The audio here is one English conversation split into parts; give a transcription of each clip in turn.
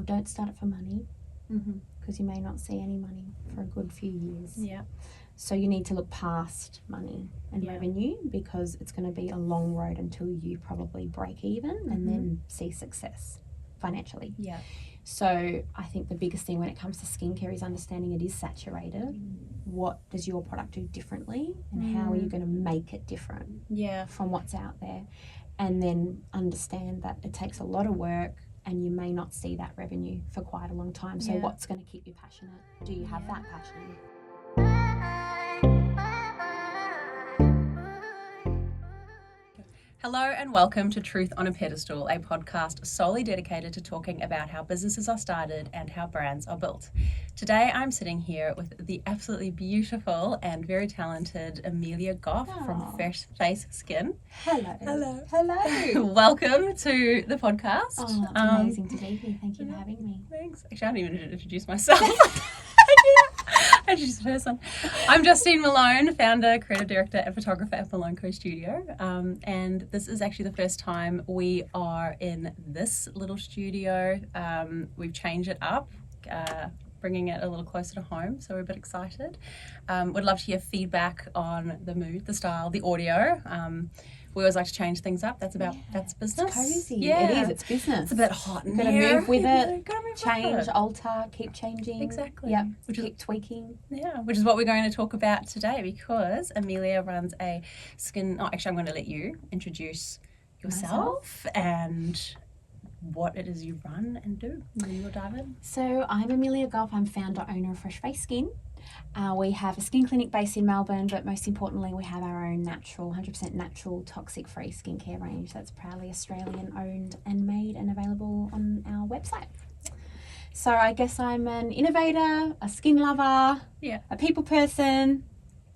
don't start it for money, Mm-hmm. because you may not see any money for a good few years. Yeah. So you need to look past money and Yeah. revenue, because it's going to be a long road until you probably break even and then see success financially. Yeah. So I think the biggest thing when it comes to skincare is understanding it is saturated. What does your product do differently, and how are you going to make it different Yeah. from what's out there? And then understand that it takes a lot of work and you may not see that revenue for quite a long time. So Yeah. what's going to keep you passionate? Do you have that passion? Hello and welcome to Truth on a Pedestal, a podcast solely dedicated to talking about how businesses are started and how brands are built. Today I'm sitting here with the absolutely beautiful and very talented Amelia Goff from Fresh Face Skin. Hello. Hello. Hello. Welcome to the podcast. Oh, it's amazing to be here. Thank you for having me. Thanks. Actually, I haven't even introduced myself. Introduce the person. I'm Justine Malone, founder, creative director, and photographer at Malone Co Studio. And this is actually the first time we are in this little studio. We've changed it up, bringing it a little closer to home, so we're a bit excited. Would love to hear feedback on the mood, the style, the audio. We always like to change things up. That's business. It's cozy. Yeah. It is. It's business. It's a bit hot in Gotta here. move with it. Gotta move Change, with it. alter, keep changing. Exactly. Yep. Which tweaking. Yeah, which is what we're going to talk about today, because Amelia runs a skin... Oh, actually, I'm going to let you introduce yourself and what it is you run and do. And then we'll dive in. So I'm Amelia Goff. I'm founder, owner of Fresh Face Skin. We have a skin clinic based in Melbourne, but most importantly, we have our own natural, 100% natural, toxic-free skincare range that's proudly Australian owned and made and available on our website. So I guess I'm an innovator, a skin lover, a people person,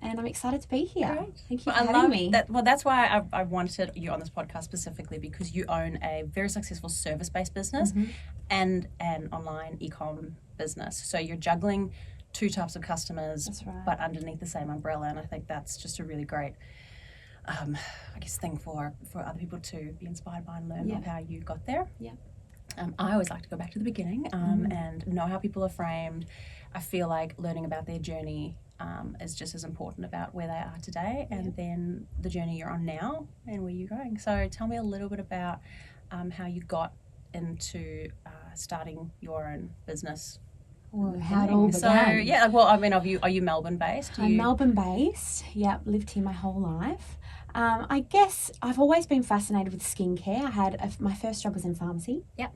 and I'm excited to be here. Great. Thank you for I having love me. that. Well, that's why I wanted you on this podcast specifically, because you own a very successful service-based business and an online e-com business. So you're juggling two types of customers, That's right. but underneath the same umbrella. And I think that's just a really great, thing for other people to be inspired by and learn of how you got there. Yeah. I always like to go back to the beginning and know how people are framed. I feel like learning about their journey is just as important about where they are today and then the journey you're on now and where you're going. So tell me a little bit about how you got into starting your own business. Well, how it all began. So, are you Melbourne based? I'm Melbourne based. Yep, lived here my whole life. I guess I've always been fascinated with skincare. I had my first job was in pharmacy. Yep.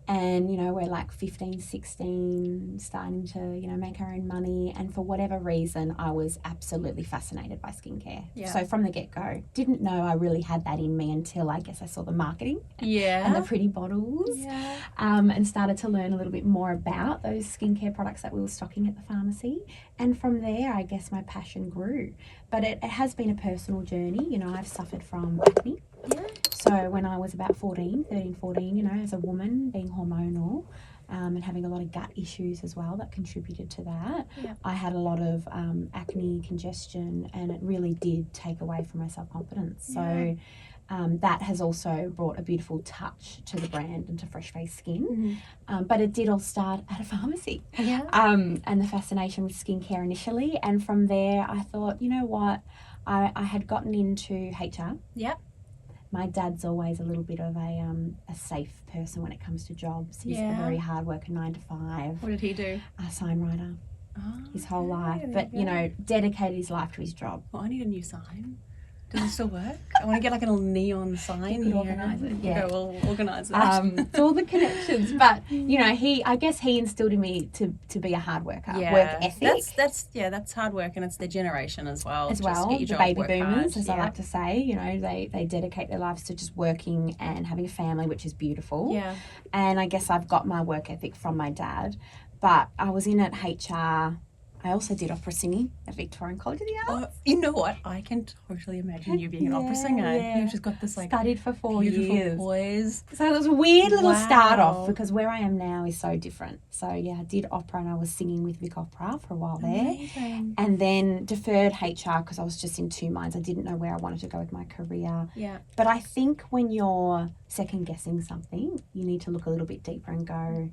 And, we're like 15, 16, starting to, make our own money. And for whatever reason, I was absolutely fascinated by skincare. Yeah. So from the get-go, didn't know I really had that in me until I guess I saw the marketing. Yeah. And the pretty bottles. Yeah. And started to learn a little bit more about those skincare products that we were stocking at the pharmacy. And from there, I guess my passion grew. But it has been a personal journey. I've suffered from acne. Yeah. So when I was about 13, 14, as a woman, being hormonal and having a lot of gut issues as well that contributed to that, I had a lot of acne, congestion, and it really did take away from my self-confidence. So that has also brought a beautiful touch to the brand and to Fresh Face Skin. But it did all start at a pharmacy. Yeah. And the fascination with skincare initially. And from there, I thought, you know what? I had gotten into HR. Yeah. My dad's always a little bit of a safe person when it comes to jobs. He's a very hard worker, 9 to 5. What did he do? A sign writer his whole life. there But, you go. dedicated his life to his job. Well, I need a new sign. Does it still work? I want to get like a little neon sign. You could organise it, yeah. Okay, we'll organise that. It's all the connections. But, I guess he instilled in me to be a hard worker, work ethic. That's hard work, and it's their generation as well. As Just well, get your the job, baby work boomers, hard. as I like to say, they dedicate their lives to just working and having a family, which is beautiful. Yeah. And I guess I've got my work ethic from my dad. But I was in at HR. I also did opera singing at Victorian College of the Arts. Oh, you know what? I can totally imagine you being an opera singer. Yeah. You've just got this Studied for 4 beautiful years. voice. So it was a weird little start Wow. off because where I am now is so different. So I did opera and I was singing with Vic Opera for a while there. Amazing. And then deferred HR because I was just in two minds. I didn't know where I wanted to go with my career. Yeah. But I think when you're second guessing something, you need to look a little bit deeper and go,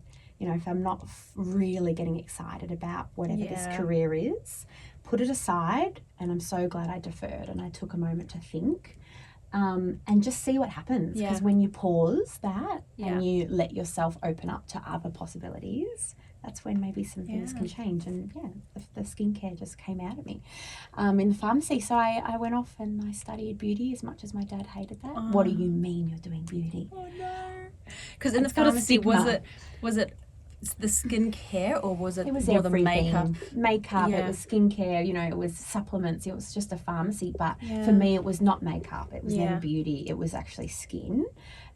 if I'm not really getting excited about whatever this Yeah. career is, put it aside. And I'm so glad I deferred and I took a moment to think. And just see what happens. Yeah. Because when you pause that Yeah. and you let yourself open up to other possibilities, that's when maybe some things Yeah. can change. And the skincare just came out of me in the pharmacy. So I went off and I studied beauty, as much as my dad hated that. What do you mean you're doing beauty? Oh no! Because in the It's got a pharmacy, was stigma. it the skincare or was it was more the everything. Makeup, Yeah. it was skincare, it was supplements, it was just a pharmacy. But Yeah. for me, it was not makeup, it was Yeah. never beauty, it was actually skin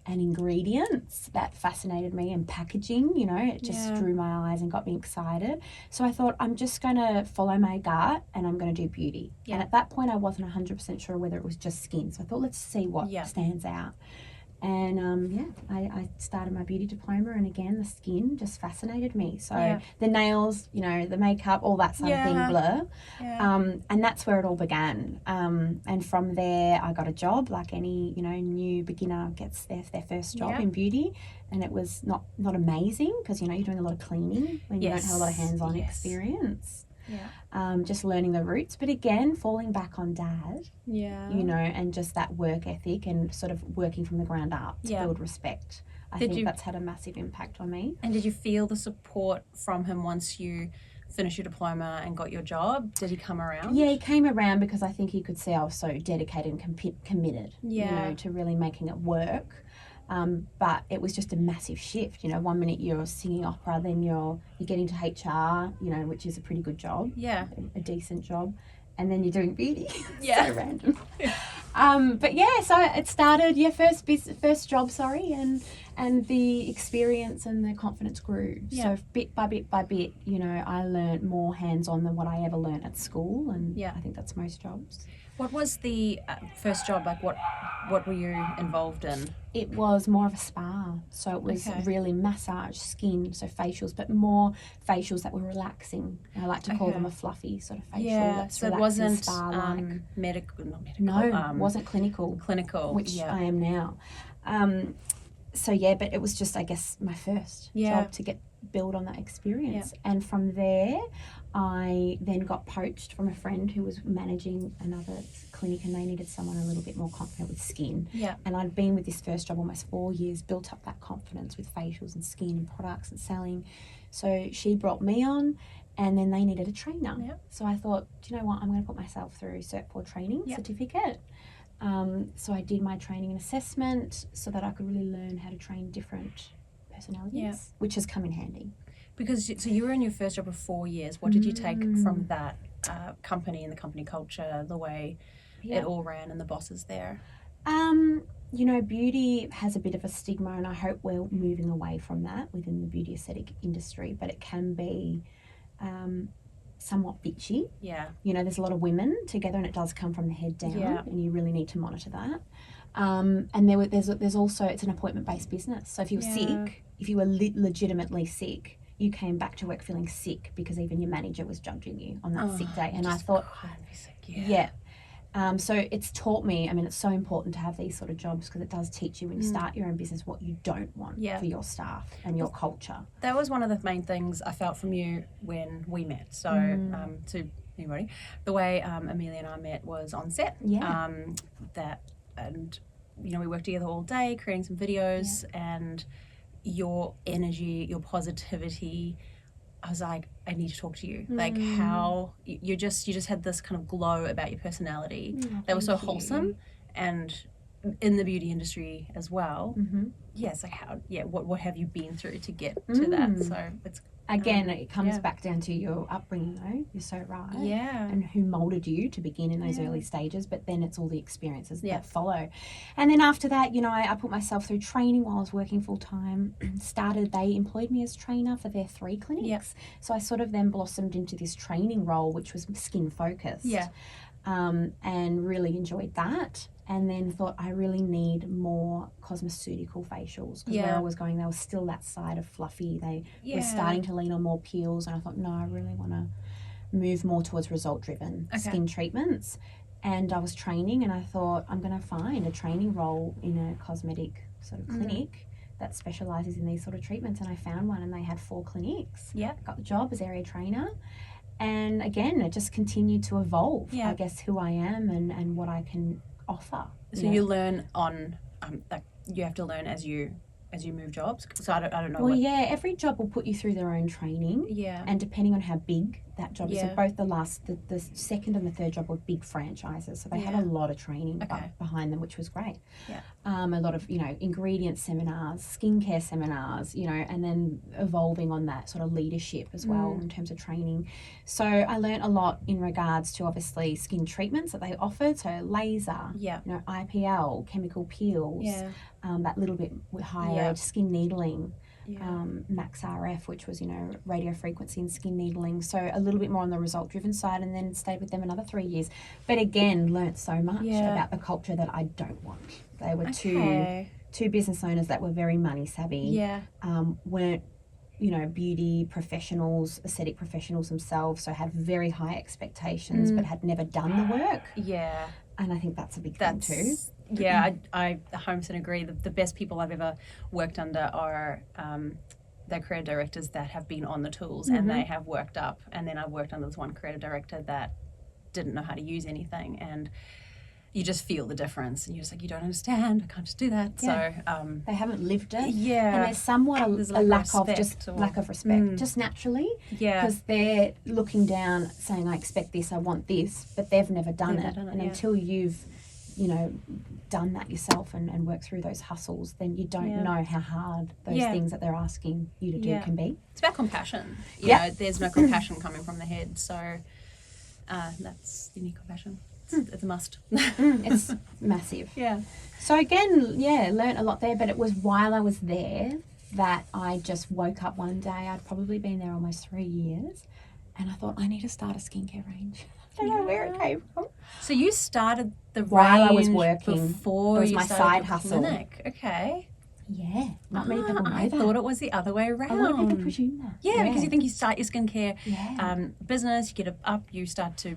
and ingredients that fascinated me, and packaging, it just Yeah. drew my eyes and got me excited. So I thought, I'm just going to follow my gut and I'm going to do beauty. Yeah. And at that point, I wasn't 100% sure whether it was just skin. So I thought, let's see what Yeah. stands out. And I started my beauty diploma, and again, the skin just fascinated me. So Yeah. the nails, the makeup, all that sort of thing, Yeah. blur. Yeah. And that's where it all began. And from there, I got a job like any, new beginner gets their first job Yeah. in beauty. And it was not amazing because, you're doing a lot of cleaning when you don't have a lot of hands-on Yes. experience. Yeah. Just learning the roots. But again, falling back on dad, Yeah. and just that work ethic and sort of working from the ground up to Yeah. build respect. I Did think you- that's had a massive impact on me. And did you feel the support from him once you finished your diploma and got your job? Did he come around? Yeah, he came around because I think he could see I was so dedicated and committed, Yeah. to really making it work. But it was just a massive shift. 1 minute you're singing opera, then you get into HR, which is a pretty good job, Yeah. a decent job, and then you're doing beauty. Yeah. So random. But yeah, so it started, first job, and the experience and the confidence grew. Yeah. So bit by bit by bit, I learned more hands-on than what I ever learned at school, and Yeah. I think that's most jobs. What was the first job like? What were you involved in? It was more of a spa, so it was Okay. really massage, skin, so facials, but more facials that were relaxing. I like to call Okay. them a fluffy sort of facial. Yeah. That's So it relaxing, wasn't spa-like. not medical. No, wasn't clinical, clinical. which yeah. I am now. But it was just, I guess, my first Yeah. job to build on that experience. And from there, I then got poached from a friend who was managing another clinic, and they needed someone a little bit more confident with skin. Yeah. And I'd been with this first job almost 4 years, built up that confidence with facials and skin and products and selling. So she brought me on, and then they needed a trainer. Yeah. So I thought, do you know what? I'm going to put myself through Cert 4 training Yeah. certificate. So I did my training and assessment so that I could really learn how to train different personalities, Yeah. which has come in handy. Because so you were in your first job for 4 years. What did you take from that company and the company culture, the way it all ran, and the bosses there? Beauty has a bit of a stigma, and I hope we're moving away from that within the beauty aesthetic industry, but it can be somewhat bitchy. Yeah. There's a lot of women together, and it does come from the head down, Yeah. and you really need to monitor that. And there's also, it's an appointment-based business. So if you were sick, if you were legitimately sick, you came back to work feeling sick because even your manager was judging you on that sick day. And I thought, so it's taught me, it's so important to have these sort of jobs because it does teach you when you start your own business what you don't want for your staff and your culture. That was one of the main things I felt from you when we met. So to anybody, the way Amelia and I met was on set. Yeah. We worked together all day creating some videos, and your energy, your positivity, I was like, I need to talk to you. Like how you just had this kind of glow about your personality that was so wholesome, and in the beauty industry as well. Yeah, it's like what have you been through to get to that? So it's again, it comes back down to your upbringing, though. You're so right. Yeah. And who molded you to begin in those early stages, but then it's all the experiences that follow. And then after that, I put myself through training while I was working full time. They employed me as trainer for their 3 clinics. Yep. So I sort of then blossomed into this training role, which was skin focused. Yeah. And really enjoyed that. And then thought I really need more cosmeceutical facials because where I was going, there was still that side of fluffy. They were starting to lean on more peels, and I thought, no, I really want to move more towards result-driven skin treatments. And I was training, and I thought I'm going to find a training role in a cosmetic sort of clinic that specialises in these sort of treatments, and I found one, and they had 4 clinics. Yeah. Got the job as area trainer. And again, it just continued to evolve, Yeah. I guess, who I am and what I can offer. So you learn on, like you have to learn as you move jobs. So I don't know. Well, yeah, every job will put you through their own training. Yeah. And depending on how big that job is, so Yeah. both the second and the third job were big franchises, so they had a lot of training behind them, which was great. Yeah. A lot of, ingredient seminars, skincare seminars, and then evolving on that sort of leadership as well in terms of training. So I learnt a lot in regards to obviously skin treatments that they offered, so laser, IPL, chemical peels, that little bit higher edge skin needling. Max RF, which was, radio frequency and skin needling. So a little bit more on the result driven side, and then stayed with them another 3 years. But again, learnt so much about the culture that I don't want. They were two business owners that were very money savvy. Weren't, beauty professionals, aesthetic professionals themselves, so had very high expectations, but had never done the work. Yeah. And I think that's a big thing too. Yeah, I 100% agree. The best people I've ever worked under are the creative directors that have been on the tools and they have worked up. And then I've worked under this one creative director that didn't know how to use anything, and you just feel the difference, and you're just like, you don't understand, I can't just do that. So they haven't lived it. Yeah. And there's somewhat a lack of respect, just naturally. Yeah. Because they're looking down saying, I expect this, I want this, but they've never done it. And until you've, done that yourself and worked through those hustles, then you don't know how hard those things that they're asking you to do can be. It's about compassion. You know, there's no compassion coming from the head. So you need compassion. It's a must. It's massive. Yeah. So again, learnt a lot there, but it was while I was there that I just woke up one day. I'd probably been there almost 3 years, and I thought, I need to start a skincare range. I don't know where it came from. So you started the range while I was working. Before it was you my started side your hustle. Clinic. Okay. Yeah, not many people know I that. thought it was the other way around. A lot of people presume that. Yeah, because you think you start your skincare business, you get it up, you start to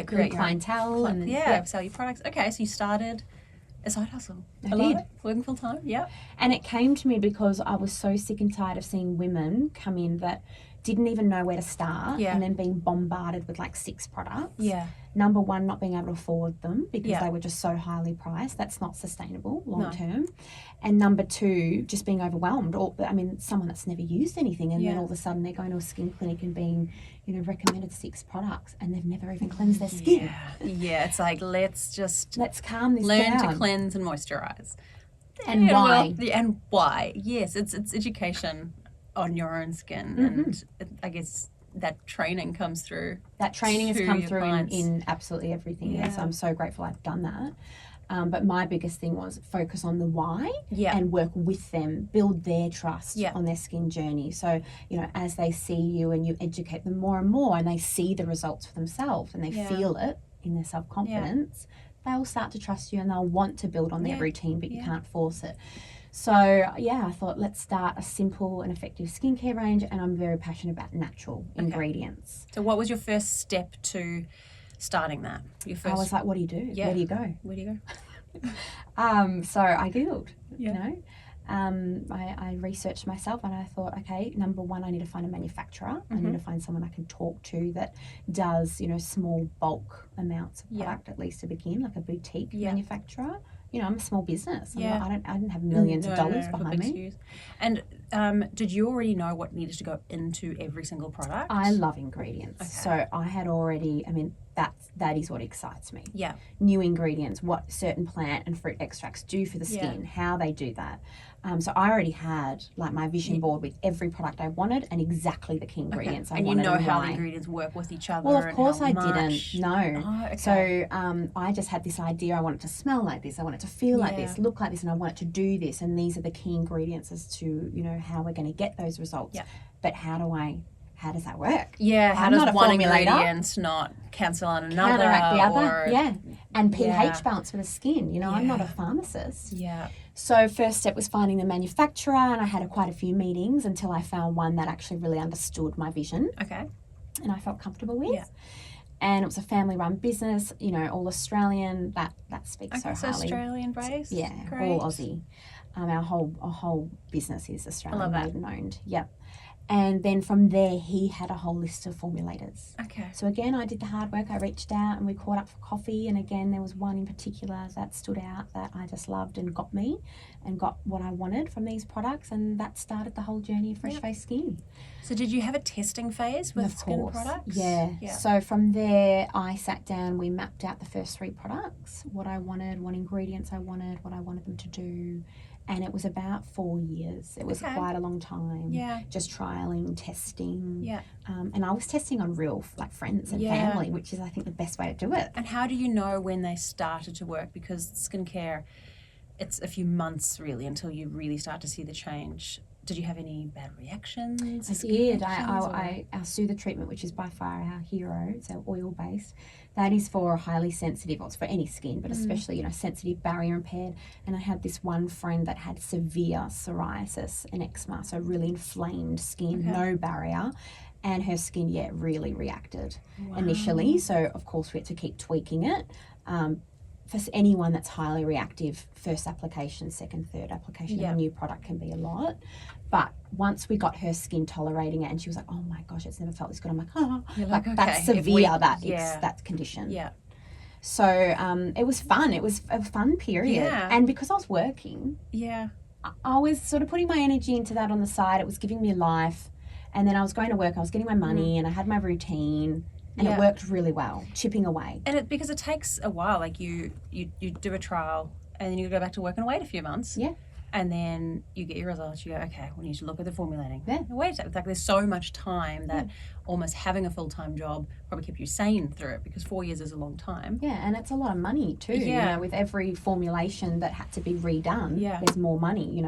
create your clientele and sell your products. Okay, so you started a side hustle. I did. Working full time. Yeah. And it came to me because I was so sick and tired of seeing women come in that didn't even know where to start and then being bombarded with like 6 products. Yeah. Number one, not being able to afford them because they were just so highly priced. That's not sustainable long term. And number 2, just being overwhelmed. Someone that's never used anything, and then all of a sudden they're going to a skin clinic and being, recommended 6 products, and they've never even cleansed their skin. Yeah, it's like, let's calm this down. Learn to cleanse and moisturize. And why? And why? Yes, it's education on your own skin, and I guess that training comes through. That training has come through in absolutely everything. Yeah. So I'm so grateful I've done that. But my biggest thing was focus on the why and work with them, build their trust on their skin journey. So, as they see you and you educate them more and more, and they see the results for themselves and they feel it in their self-confidence, they'll start to trust you and they'll want to build on their routine, but you can't force it. So, I thought, let's start a simple and effective skincare range, and I'm very passionate about natural ingredients. So what was your first step to starting that? I was like, what do you do? Yeah. Where do you go? Where do you go? So I Googled, I researched myself, and I thought, okay, number one, I need to find a manufacturer. I need to find someone I can talk to that does, small bulk amounts of product, at least to begin, like a boutique manufacturer. I'm a small business. I didn't have millions of dollars behind me. And did you already know what needed to go into every single product? I love ingredients. Okay. So I had already, that is what excites me. Yeah. New ingredients, what certain plant and fruit extracts do for the skin, how they do that. So I already had like my vision board with every product I wanted and exactly the key ingredients I wanted. And how the ingredients work with each other. Well, of course I didn't. No. Oh, okay. So I just had this idea. I want it to smell like this. I want it to feel like this, look like this, and I want it to do this. And these are the key ingredients as to, how we're going to get those results. Yeah. But how does that work? Yeah, how does one ingredient not cancel on another? Counteract the other, and pH balance for the skin. I'm not a pharmacist. Yeah. So first step was finding the manufacturer, and I had quite a few meetings until I found one that actually really understood my vision. Okay. And I felt comfortable with. Yeah. And it was a family-run business, all Australian. That speaks so highly. So Australian based. Yeah, great. all Aussie. Our whole business is Australian that. made and owned. Yep. And then from there, he had a whole list of formulators. Okay. So again, I did the hard work. I reached out and we caught up for coffee. And again, there was one in particular that stood out that I just loved and got me and got what I wanted from these products. And that started the whole journey of Fresh Face Skin. So did you have a testing phase with skin products? Yeah. So from there, I sat down, we mapped out the first 3 products, what I wanted, what ingredients I wanted, what I wanted them to do. And it was about 4 years. It was quite a long time. Yeah. Just trialing, testing. Yeah. And I was testing on real friends and family, which is I think the best way to do it. And how do you know when they started to work? Because skincare, it's a few months really until you really start to see the change. Did you have any bad reactions? I did. Our Soother treatment, which is by far our hero, it's our oil-based, that is for highly sensitive, well, it's for any skin, but especially, sensitive, barrier impaired. And I had this one friend that had severe psoriasis and eczema, so really inflamed skin, no barrier. And her skin, really reacted initially. So, of course, we had to keep tweaking it. For anyone that's highly reactive, first application, second, third application of a new product can be a lot. But once we got her skin tolerating it and she was like, oh my gosh, it's never felt this good. I'm like, oh, that's severe, that condition. Yeah. So it was fun. It was a fun period. Yeah. And because I was working, I was sort of putting my energy into that on the side. It was giving me life. And then I was going to work, I was getting my money and I had my routine. And it worked really well, chipping away. And because it takes a while, like you do a trial and then you go back to work and wait a few months. Yeah. And then you get your results, you go, okay, we need to look at the formulating. Yeah. Wait, it's like there's so much time that almost having a full-time job probably kept you sane through it because 4 years is a long time. Yeah, and it's a lot of money too. Yeah. With every formulation that had to be redone, there's more money,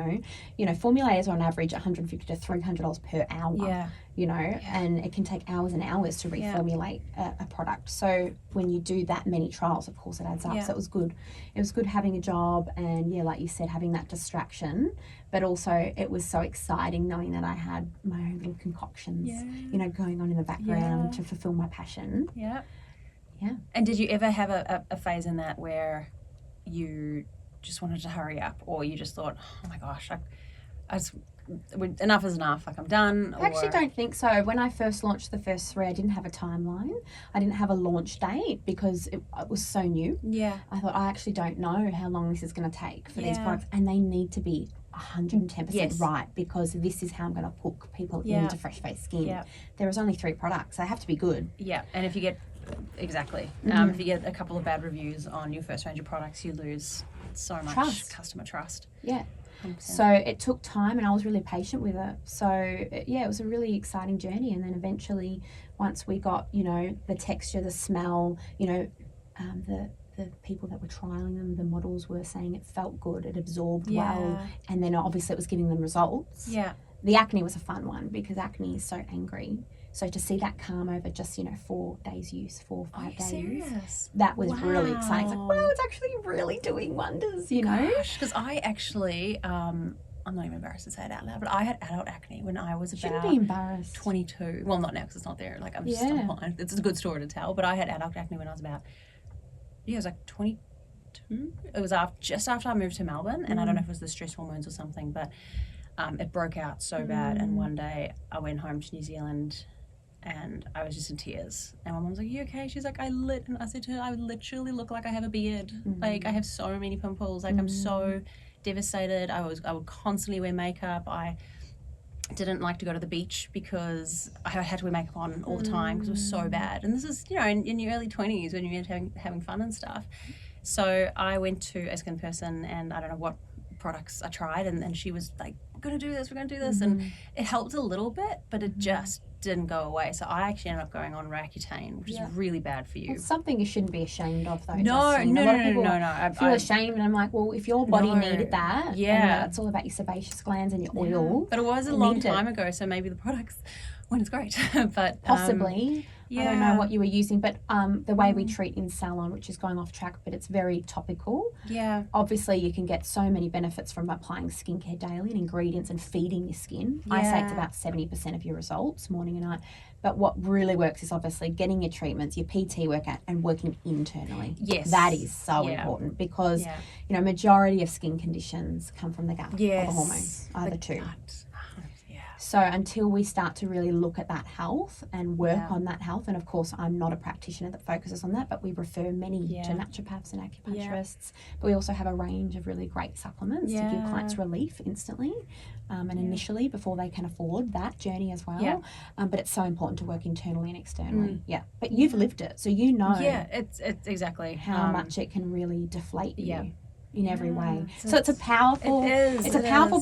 Formulators are on average $150 to $300 per hour. Yeah. And it can take hours and hours to reformulate a product. So when you do that many trials, of course, it adds up. So it was good. It was good having a job and, like you said, having that distraction. But also it was so exciting knowing that I had my own little concoctions, going on in the background to fulfill my passion. Yeah. Yeah. And did you ever have a phase in that where you just wanted to hurry up or you just thought, oh my gosh, enough is enough, like I'm done? I actually don't think so. When I first launched the first 3, I didn't have a timeline. I didn't have a launch date because it was so new. Yeah. I thought, I actually don't know how long this is going to take for these products. And they need to be 110% right because this is how I'm going to hook people into Fresh Face Skin. Yeah. There is only 3 products. They have to be good. Yeah. And if you get, if you get a couple of bad reviews on your first range of products, you lose so much customer trust. Yeah. 100%. So it took time and I was really patient with it. So it was a really exciting journey. And then eventually once we got, the texture, the smell, the people that were trialing them, the models were saying it felt good, it absorbed well. And then obviously it was giving them results. Yeah. The acne was a fun one because acne is so angry. So to see that calm over just, 4 days use, 4 or 5 days. Serious? That was really exciting. It's like, wow, it's actually really doing wonders, Gosh, because I actually, I'm not even embarrassed to say it out loud, but I had adult acne when I was Shouldn't about be embarrassed. 22. Well, not now because it's not there. Like, I'm just fine. It's a good story to tell, but I had adult acne when I was about, it was like 22. It was just after I moved to Melbourne, and I don't know if it was the stress hormones or something, but it broke out so bad. And one day I went home to New Zealand and I was just in tears. And my mom was like, are you okay? She's like, and I said to her, I literally look like I have a beard. Like, I have so many pimples. Like, I'm so devastated. I would constantly wear makeup. I didn't like to go to the beach because I had to wear makeup on all the time because it was so bad. And this is, in your early 20s when you're having fun and stuff. So I went to a skin person and I don't know what products I tried and she was like, we're going to do this. And it helped a little bit, but it just didn't go away. So I actually ended up going on Roaccutane, which is really bad for you. It's something you shouldn't be ashamed of, though. No. I feel ashamed, and I'm like, well, if your body needed that, and it's all about your sebaceous glands and your oil. But it was a long time ago, so maybe the products weren't as great. But possibly. I don't know what you were using, but the way we treat in salon, which is going off track, but it's very topical. Yeah. Obviously, you can get so many benefits from applying skincare daily and ingredients and feeding your skin. I say it's about 70% of your results, morning and night. But what really works is obviously getting your treatments, your PT workout, and working internally. Yes. That is so important because, you know, majority of skin conditions come from the gut or the hormones, either two. So until we start to really look at that health and work on that health, and of course I'm not a practitioner that focuses on that, but we refer many to naturopaths and acupuncturists, but we also have a range of really great supplements to give clients relief instantly and initially before they can afford that journey as well. But it's so important to work internally and externally. But you've lived it, so you know it's exactly how much it can really deflate you. In every way. So it's a powerful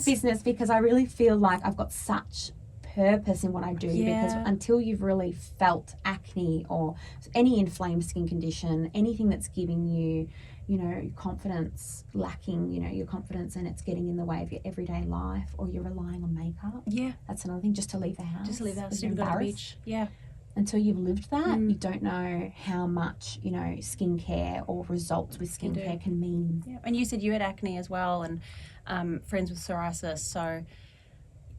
business because I really feel like I've got such purpose in what I do because until you've really felt acne or any inflamed skin condition, anything that's giving you, you know, confidence lacking, you know, your confidence and it's getting in the way of your everyday life or you're relying on makeup. Yeah. That's another thing, just to leave the house. Just to leave the house, to go to the beach. Yeah. Until you've lived that, you don't know how much, you know, skincare or results with skincare can mean. Yeah. And you said you had acne as well and friends with psoriasis. So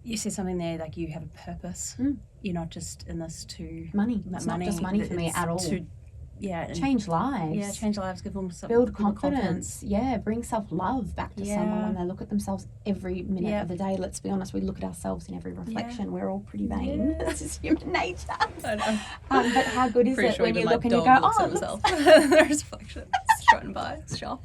you said something there like you have a purpose. You're not just in this to... Money. It's not just money for me at all. Change lives. Yeah, change lives, give them some... Build confidence. Yeah, bring self-love back to someone when they look at themselves every minute of the day. Let's be honest, we look at ourselves in every reflection. We're all pretty vain. That's just human nature. I know. But how good is it when you look and you go, oh, himself. There's reflection. Strutting by, it's sharp.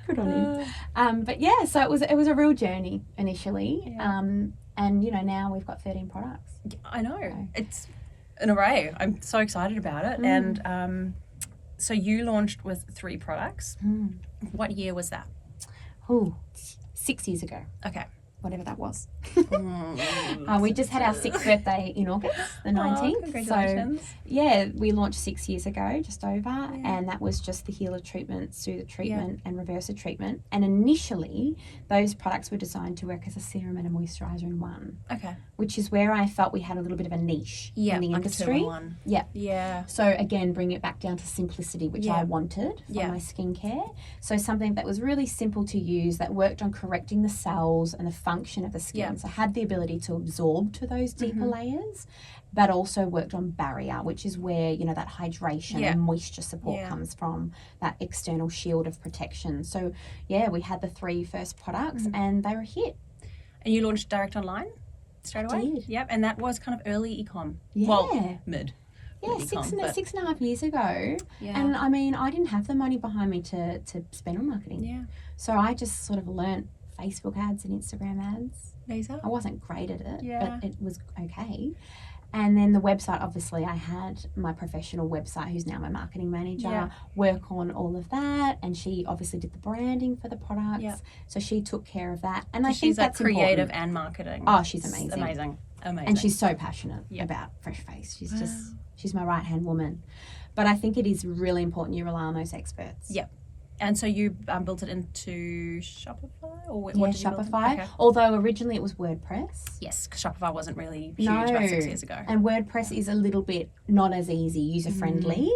Good on him. But yeah, so it was a real journey initially. And, you know, now we've got 13 products. I know. So. It's an array. I'm so excited about it. And so you launched with 3 products. What year was that? 6 years ago. Okay. Whatever that was. We just had our 6th birthday in August, the 19th. Congratulations. So, yeah, we launched 6 years ago, just over, and that was just the Healer treatment, Soother treatment, and Reverser treatment. And initially, those products were designed to work as a serum and a moisturiser in one. Okay. Which is where I felt we had a little bit of a niche in the industry. Yeah. So again, bring it back down to simplicity, which I wanted for my skincare. So something that was really simple to use, that worked on correcting the cells and the function of the skin. So had the ability to absorb to those deeper layers, but also worked on barrier, which is where, you know, that hydration and moisture support comes from, that external shield of protection. So yeah, we had the 3 first products and they were a hit. And you launched direct online straight away? Did. Yep, and that was kind of early e-com. Yeah. Well, mid. Yeah, six and a half years ago. Yeah. And I mean, I didn't have the money behind me to spend on marketing. Yeah. So I just sort of learnt Facebook ads and Instagram ads. I wasn't great at it, but it was okay. And then the website, obviously, I had my professional website, who's now my marketing manager, work on all of that. And she obviously did the branding for the products. Yeah. So she took care of that. And I think that's creative important. And marketing. Oh, she's amazing. Amazing. And she's so passionate about Fresh Face. She's just, she's my right-hand woman. But I think it is really important you rely on those experts. Yep. And so you built it into Shopify? Or what did you Shopify. Okay. Although originally it was WordPress. Yes, because Shopify wasn't really huge about 6 years ago. And WordPress is a little bit not as easy, user-friendly.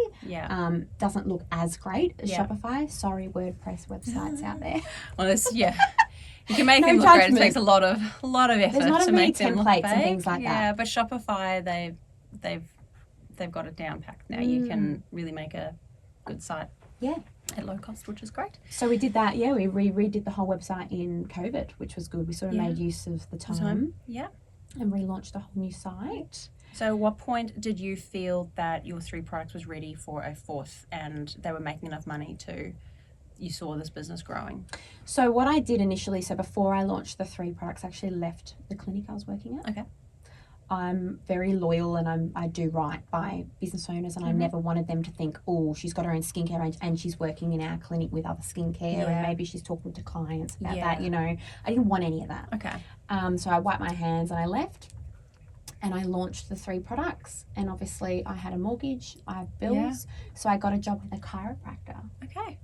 Doesn't look as great as Shopify. Sorry, WordPress websites out there. Well, you can make them look great. It takes a lot of effort There's not to many make them look templates fake. and things like that. Yeah, but Shopify, they've got it down packed now. You can really make a good site. Yeah. At low cost, which is great. So we did that, we redid the whole website in COVID, which was good. We sort of made use of the time. Yeah. And relaunched the whole new site. So at what point did you feel that your 3 products was ready for a 4th and they were making enough money you saw this business growing? So what I did initially, before I launched the 3 products, I actually left the clinic I was working at. Okay. I'm very loyal and I do right by business owners, and I never wanted them to think, oh, she's got her own skincare range and she's working in our clinic with other skincare and maybe she's talking to clients about that, you know. I didn't want any of that. Okay. So I wiped my hands and I left and I launched the 3 products, and obviously I had a mortgage, I have bills, so I got a job with a chiropractor. Okay.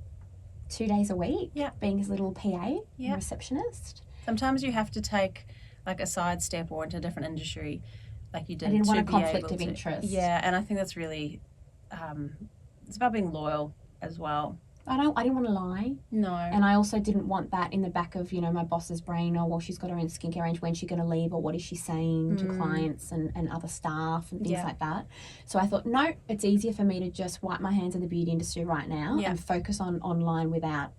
2 days a week, being his little PA and receptionist. Sometimes you have to take like a sidestep or into a different industry, like you did. I didn't want a to be conflict able of to- interest. Yeah, and I think that's really, it's about being loyal as well. I didn't want to lie. No. And I also didn't want that in the back of, you know, my boss's brain. Oh, well, she's got her own skincare range. When's she going to leave? Or what is she saying to clients and other staff and things like that? So I thought, no, it's easier for me to just wipe my hands in the beauty industry right now and focus on online without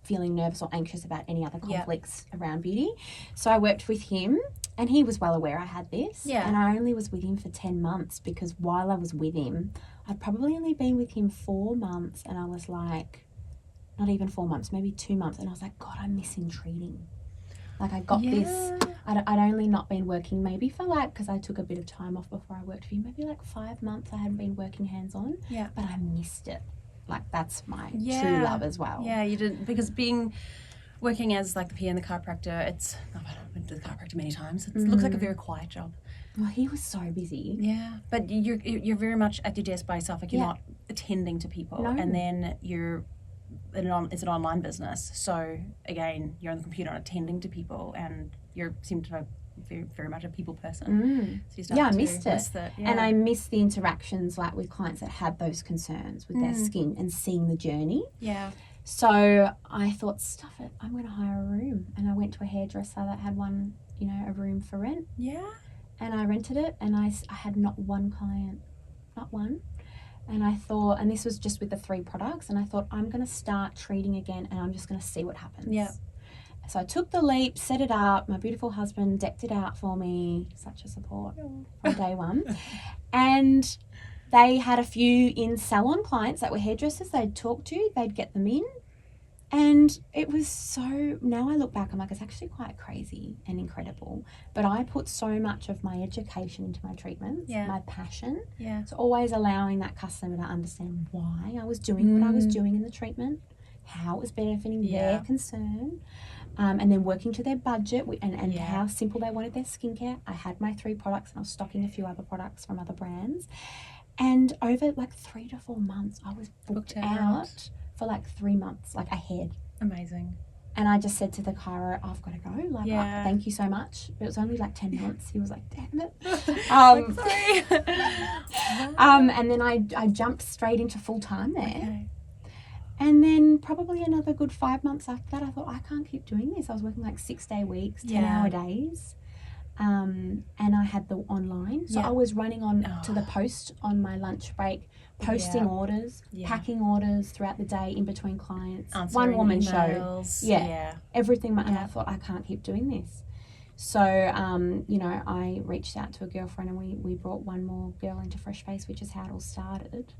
feeling nervous or anxious about any other conflicts around beauty. So I worked with him, and he was well aware I had this. Yeah. And I only was with him for 10 months because while I was with him, I'd probably only been with him 4 months, and I was like, not even 4 months, maybe 2 months. And I was like, God, I'm missing treating. Like I got this, I'd only not been working maybe for like, because I took a bit of time off before I worked for you, maybe like 5 months I hadn't been working hands-on. Yeah. But I missed it. Like that's my true love as well. Yeah, you did, because working as like the PA and the chiropractor, I've been to the chiropractor many times. It looks like a very quiet job. Well, he was so busy. Yeah, but you're very much at your desk by yourself. Like you're not attending to people, and then it's an online business. So again, you're on the computer attending to people, and you seem to be very, very much a people person. So I missed it. And I missed the interactions like with clients that had those concerns with their skin and seeing the journey. Yeah. So I thought, stuff it, I'm going to hire a room. And I went to a hairdresser that had one, you know, a room for rent. Yeah. And I rented it, and I had not one client, not one. And I thought, and this was just with the 3 products, and I thought, I'm going to start treating again, and I'm just going to see what happens. Yeah. So I took the leap, set it up. My beautiful husband decked it out for me. Such a support from day one. And they had a few in-salon clients that were hairdressers they'd talk to. They'd get them in. And it was so, now I look back, I'm like, it's actually quite crazy and incredible. But I put so much of my education into my treatments, my passion. Yeah. So always allowing that customer to understand why I was doing what I was doing in the treatment, how it was benefiting their concern, and then working to their budget and how simple they wanted their skincare. I had my 3 products, and I was stocking a few other products from other brands. And over like 3 to 4 months, I was booked out for like 3 months, like ahead. Amazing. And I just said to the chiro, I've got to go. Like, thank you so much. But it was only like 10 months. He was like, damn it. Sorry. And then I jumped straight into full time there. Okay. And then probably another good 5 months after that, I thought, I can't keep doing this. I was working like 6-day weeks, 10-hour days. And I had the online. So I was running on to the post on my lunch break, posting orders, packing orders throughout the day in between clients. Answering one woman emails. show. Everything. And I thought, I can't keep doing this. So, you know, I reached out to a girlfriend, and we brought one more girl into Fresh Face, which is how it all started.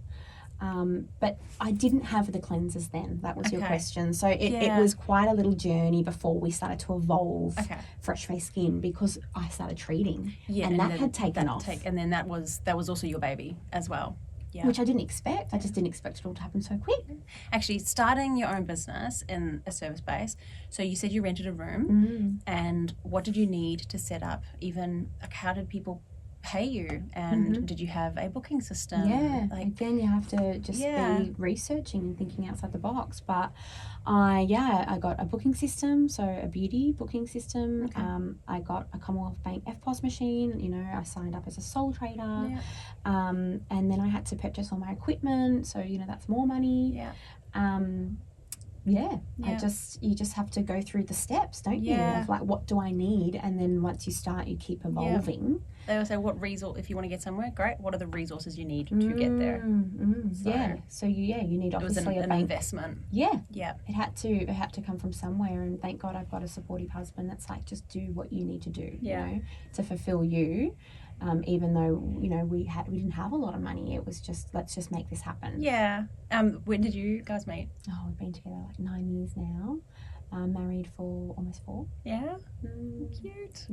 But I didn't have the cleansers then. That was your question. So it was quite a little journey before we started to evolve Fresh Face Skin, because I started treating, and that had taken off. And then that was also your baby as well. Yeah. Which I didn't expect. I just didn't expect it all to happen so quick. Actually, starting your own business in a service base, so you said you rented a room, and what did you need to set up? Even like, how did people pay you, and did you have a booking system? Again, you have to just be researching and thinking outside the box. But I got a booking system, so a beauty booking system. I got a Commonwealth Bank FPOS machine. You know, I signed up as a sole trader, and then I had to purchase all my equipment, so you know that's more money. You just have to go through the steps, don't you? Of like, what do I need? And then once you start, you keep evolving. They will say, what resource, if you want to get somewhere, great, what are the resources you need to get there? So you need obviously an investment. It had to come from somewhere, and thank God I've got a supportive husband that's like, just do what you need to do, you know, to fulfill you. Even though, you know, we didn't have a lot of money, it was just, let's just make this happen. When did you guys meet? Oh, we've been together like 9 years now. Married for almost 4. Cute.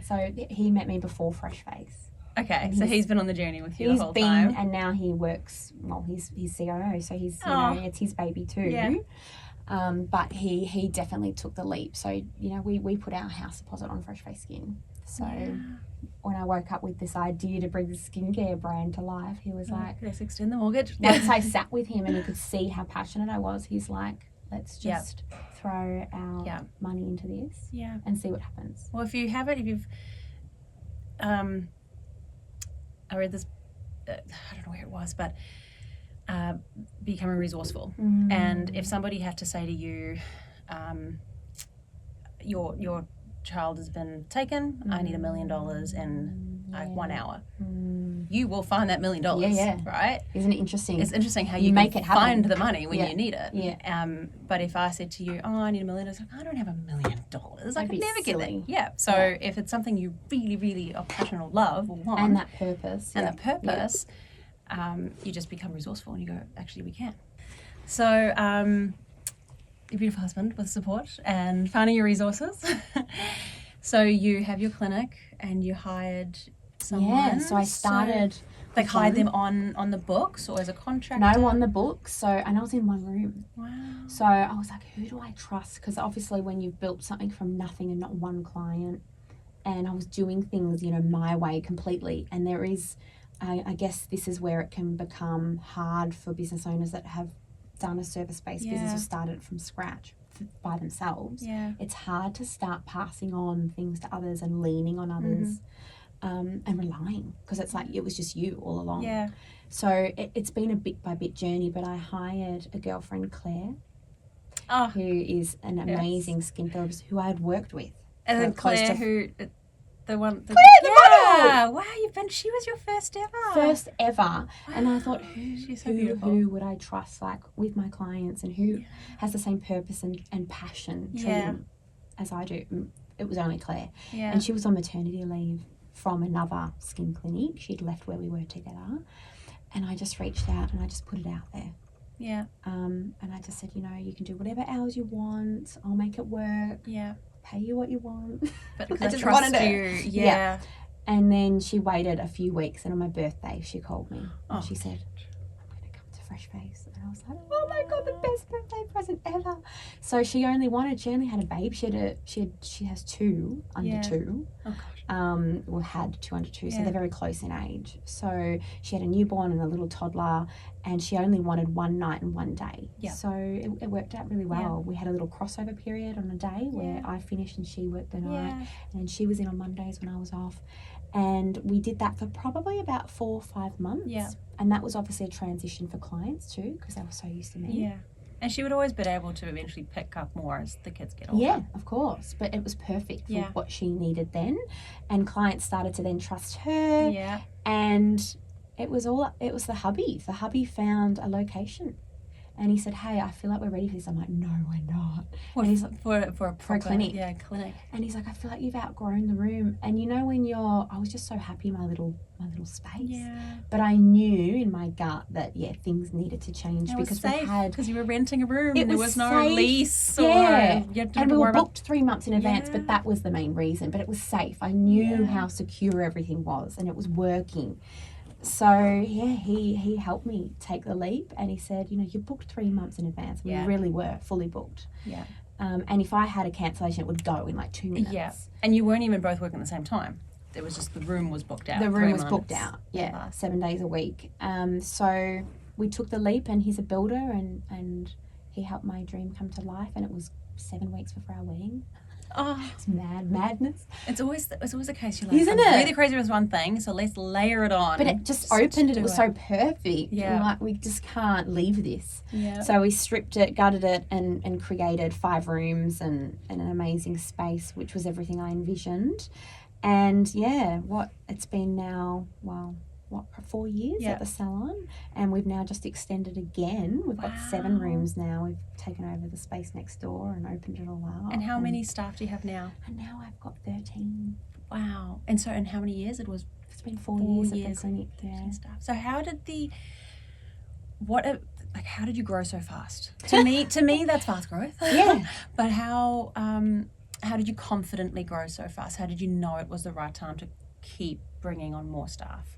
So he met me before Fresh Face. Okay, so he's been on the journey with you the whole time. And now he works, well, he's COO, so he's, you know, it's his baby too. But he definitely took the leap. So, you know, we put our house deposit on Fresh Face Skin. So when I woke up with this idea to bring the skincare brand to life, he was like, let's extend the mortgage. Once I sat with him and he could see how passionate I was, he's like, let's just throw our money into this and see what happens. Well, if you've I read this, I don't know where it was, but becoming resourceful. And if somebody had to say to you, your child has been taken, I need $1 million in like 1 hour. You will find that $1 million, right? Isn't it interesting? It's interesting how you make can it happen. find the money when you need it. Yeah. But if I said to you, oh, I need $1 million, I was like, I don't have $1 million. I could never get it. Yeah. So if it's something you really, really are passionate or love or want. And that purpose. You just become resourceful and you go, actually, we can. So your beautiful husband with support and finding your resources. So you have your clinic and you hired someone. Yeah, so I started... Like hired them on the books or as a contractor? No, on the books. So, and I was in one room. Wow. So I was like, who do I trust? Because obviously when you've built something from nothing and not one client, and I was doing things, you know, my way completely. And there is, I guess this is where it can become hard for business owners that have done a service-based business or started from scratch by themselves. Yeah. It's hard to start passing on things to others and leaning on others. And relying, because it's like it was just you all along. Yeah. So it's been a bit by bit journey, but I hired a girlfriend, Claire, who is an amazing skin therapist who I had worked with. And then Claire, the model. Wow, she was your first ever. First ever. Wow. And I thought, who would I trust, like, with my clients, and who has the same purpose and passion as I do? It was only Claire. Yeah. And she was on maternity leave from another skin clinic. She'd left where we were together. And I just reached out and I just put it out there. Yeah. And I just said, you know, you can do whatever hours you want. I'll make it work. Yeah. Pay you what you want. But because I trust you. Yeah. And then she waited a few weeks, and on my birthday she called me and she said, I'm going to come to Fresh Face. And I was like, oh my God, the best birthday present ever. So she only had a babe. She has two under 2. Oh gosh. Had 2 under 2, so they're very close in age. So she had a newborn and a little toddler, and she only wanted one night and one day. Yeah. So it worked out really well. We had a little crossover period on a day where I finished and she worked the night, and she was in on Mondays when I was off. And we did that for probably about 4 or 5 months. Yeah. And that was obviously a transition for clients too, because they were so used to me. Yeah. And she would always be able to eventually pick up more as the kids get older. Yeah, of course. But it was perfect for what she needed then. And clients started to then trust her. Yeah. And it was the hubby. The hubby found a location. And he said, hey, I feel like we're ready for this. I'm like, no, we're not. Well, and he's like, for a clinic. Yeah, clinic. And he's like, I feel like you've outgrown the room. And you know when I was just so happy in my little space. Yeah. But I knew in my gut that, things needed to change because because you were renting a room and there was no lease. Yeah. And we were booked 3 months in advance, but that was the main reason. But it was safe. I knew how secure everything was and it was working. So, he helped me take the leap, and he said, you know, you booked 3 months in advance. We really were fully booked. Yeah. And if I had a cancellation, it would go in like 2 minutes. Yeah. And you weren't even both working at the same time. It was just the room was booked out. The room was booked out, 7 days a week. So we took the leap, and he's a builder, and he helped my dream come to life, and it was 7 weeks before our wedding. Oh, it's madness. It's always the case. You're like, isn't it? Really crazy with one thing, so let's layer it on. But it just opened, and it was so perfect. Yeah, like we just can't leave this. Yeah. So we stripped it, gutted it, and created 5 rooms and an amazing space, which was everything I envisioned. And it's been now, 4 years at the salon, and we've now just extended again. We've got 7 rooms now. We've taken over the space next door and opened it all up. And how many staff do you have now? And now I've got 13. Wow. And so, in how many years? It's been 4 years at the clinic. 13 staff. So how did how did you grow so fast? To me, that's fast growth. Yeah. But how did you confidently grow so fast? How did you know it was the right time to keep bringing on more staff?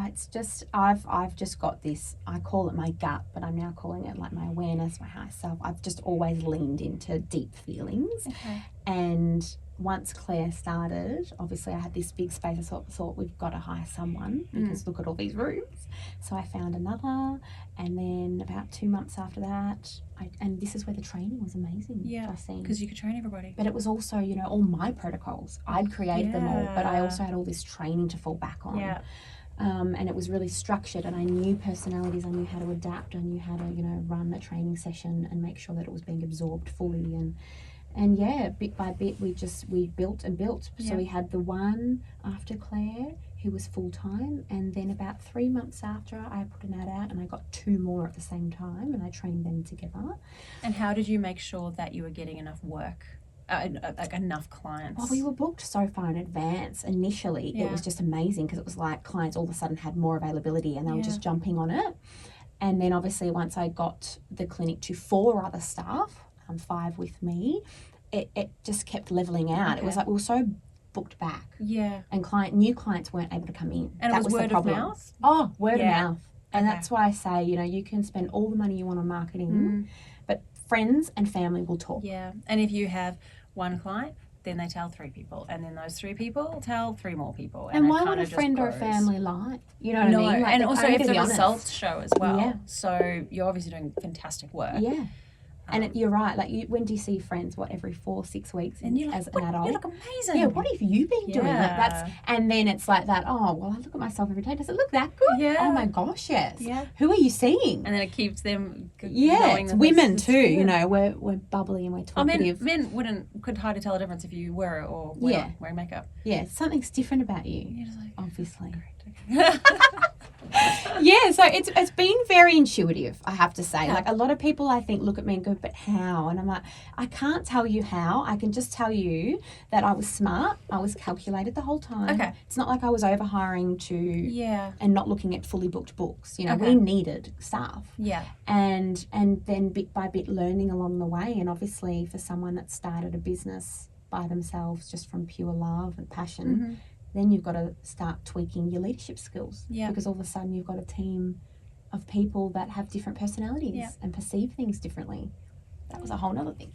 It's just I've just got this, I call it my gut, but I'm now calling it like my awareness, my higher self. I've just always leaned into deep feelings. Okay. And once Claire started, obviously I had this big space. I thought we've got to hire someone because look at all these rooms. So I found another, and then about 2 months after that, and this is where the training was amazing. Yeah, because you could train everybody. But it was also, all my protocols. I'd created them all, but I also had all this training to fall back on. Yeah. And it was really structured, and I knew personalities, I knew how to adapt, I knew how to, you know, run a training session and make sure that it was being absorbed fully. And yeah, bit by bit, we built and built. Yeah. So we had the one after Claire who was full-time, and then about 3 months after, I put an ad out and I got 2 more at the same time, and I trained them together. And how did you make sure that you were getting enough work? Like enough clients? Well, we were booked so far in advance. Initially, Yeah. it was just amazing because it was like clients all of a sudden had more availability and they were just jumping on it. And then obviously once I got the clinic to 4 other staff, 5 with me, it just kept leveling out. It was like we were so booked back. Yeah. And new clients weren't able to come in. And that it was word the problem. of mouth? Oh, word Yeah. of mouth. And Okay. that's why I say, you know, you can spend all the money you want on marketing, but friends and family will talk. Yeah. And if you have one client, then they tell 3 people, and then those 3 people tell 3 more people. And it why would kinda a just friend or a grows. family lie? You know what No, I mean? Like, and they're also only if gonna the be honest. results show as well. Yeah. So you're obviously doing fantastic work. Yeah. And you're right. Like, when do you see friends? What, every 4-6 weeks And you're like, as an adult? you look amazing. Yeah, what have you been doing? Like, Yeah. and then it's like that, oh, well, I look at myself every day. Does it look that good? Yeah. Oh my gosh, yes. Yeah. Who are you seeing? And then it keeps them Yeah, knowing it's that women this is too, good. you know, we're bubbly and we're I mean, talkative. men could hardly tell a difference if you were or were Yeah. not wearing makeup. Yeah, something's different about you, You're just like, obviously. correct, okay. Yeah, so it's been very intuitive, I have to say. Like, a lot of people, I think, look at me and go, but how? And I'm like, I can't tell you how. I can just tell you that I was smart. I was calculated the whole time. Okay. It's not like I was over hiring Yeah. and not looking at fully booked books. You know, Okay. we needed staff. Yeah. And then bit by bit learning along the way. And obviously for someone that started a business by themselves just from pure love and passion, then you've got to start tweaking your leadership skills. Yeah. Because all of a sudden you've got a team of people that have different personalities Yeah. and perceive things differently. That was a whole nother thing.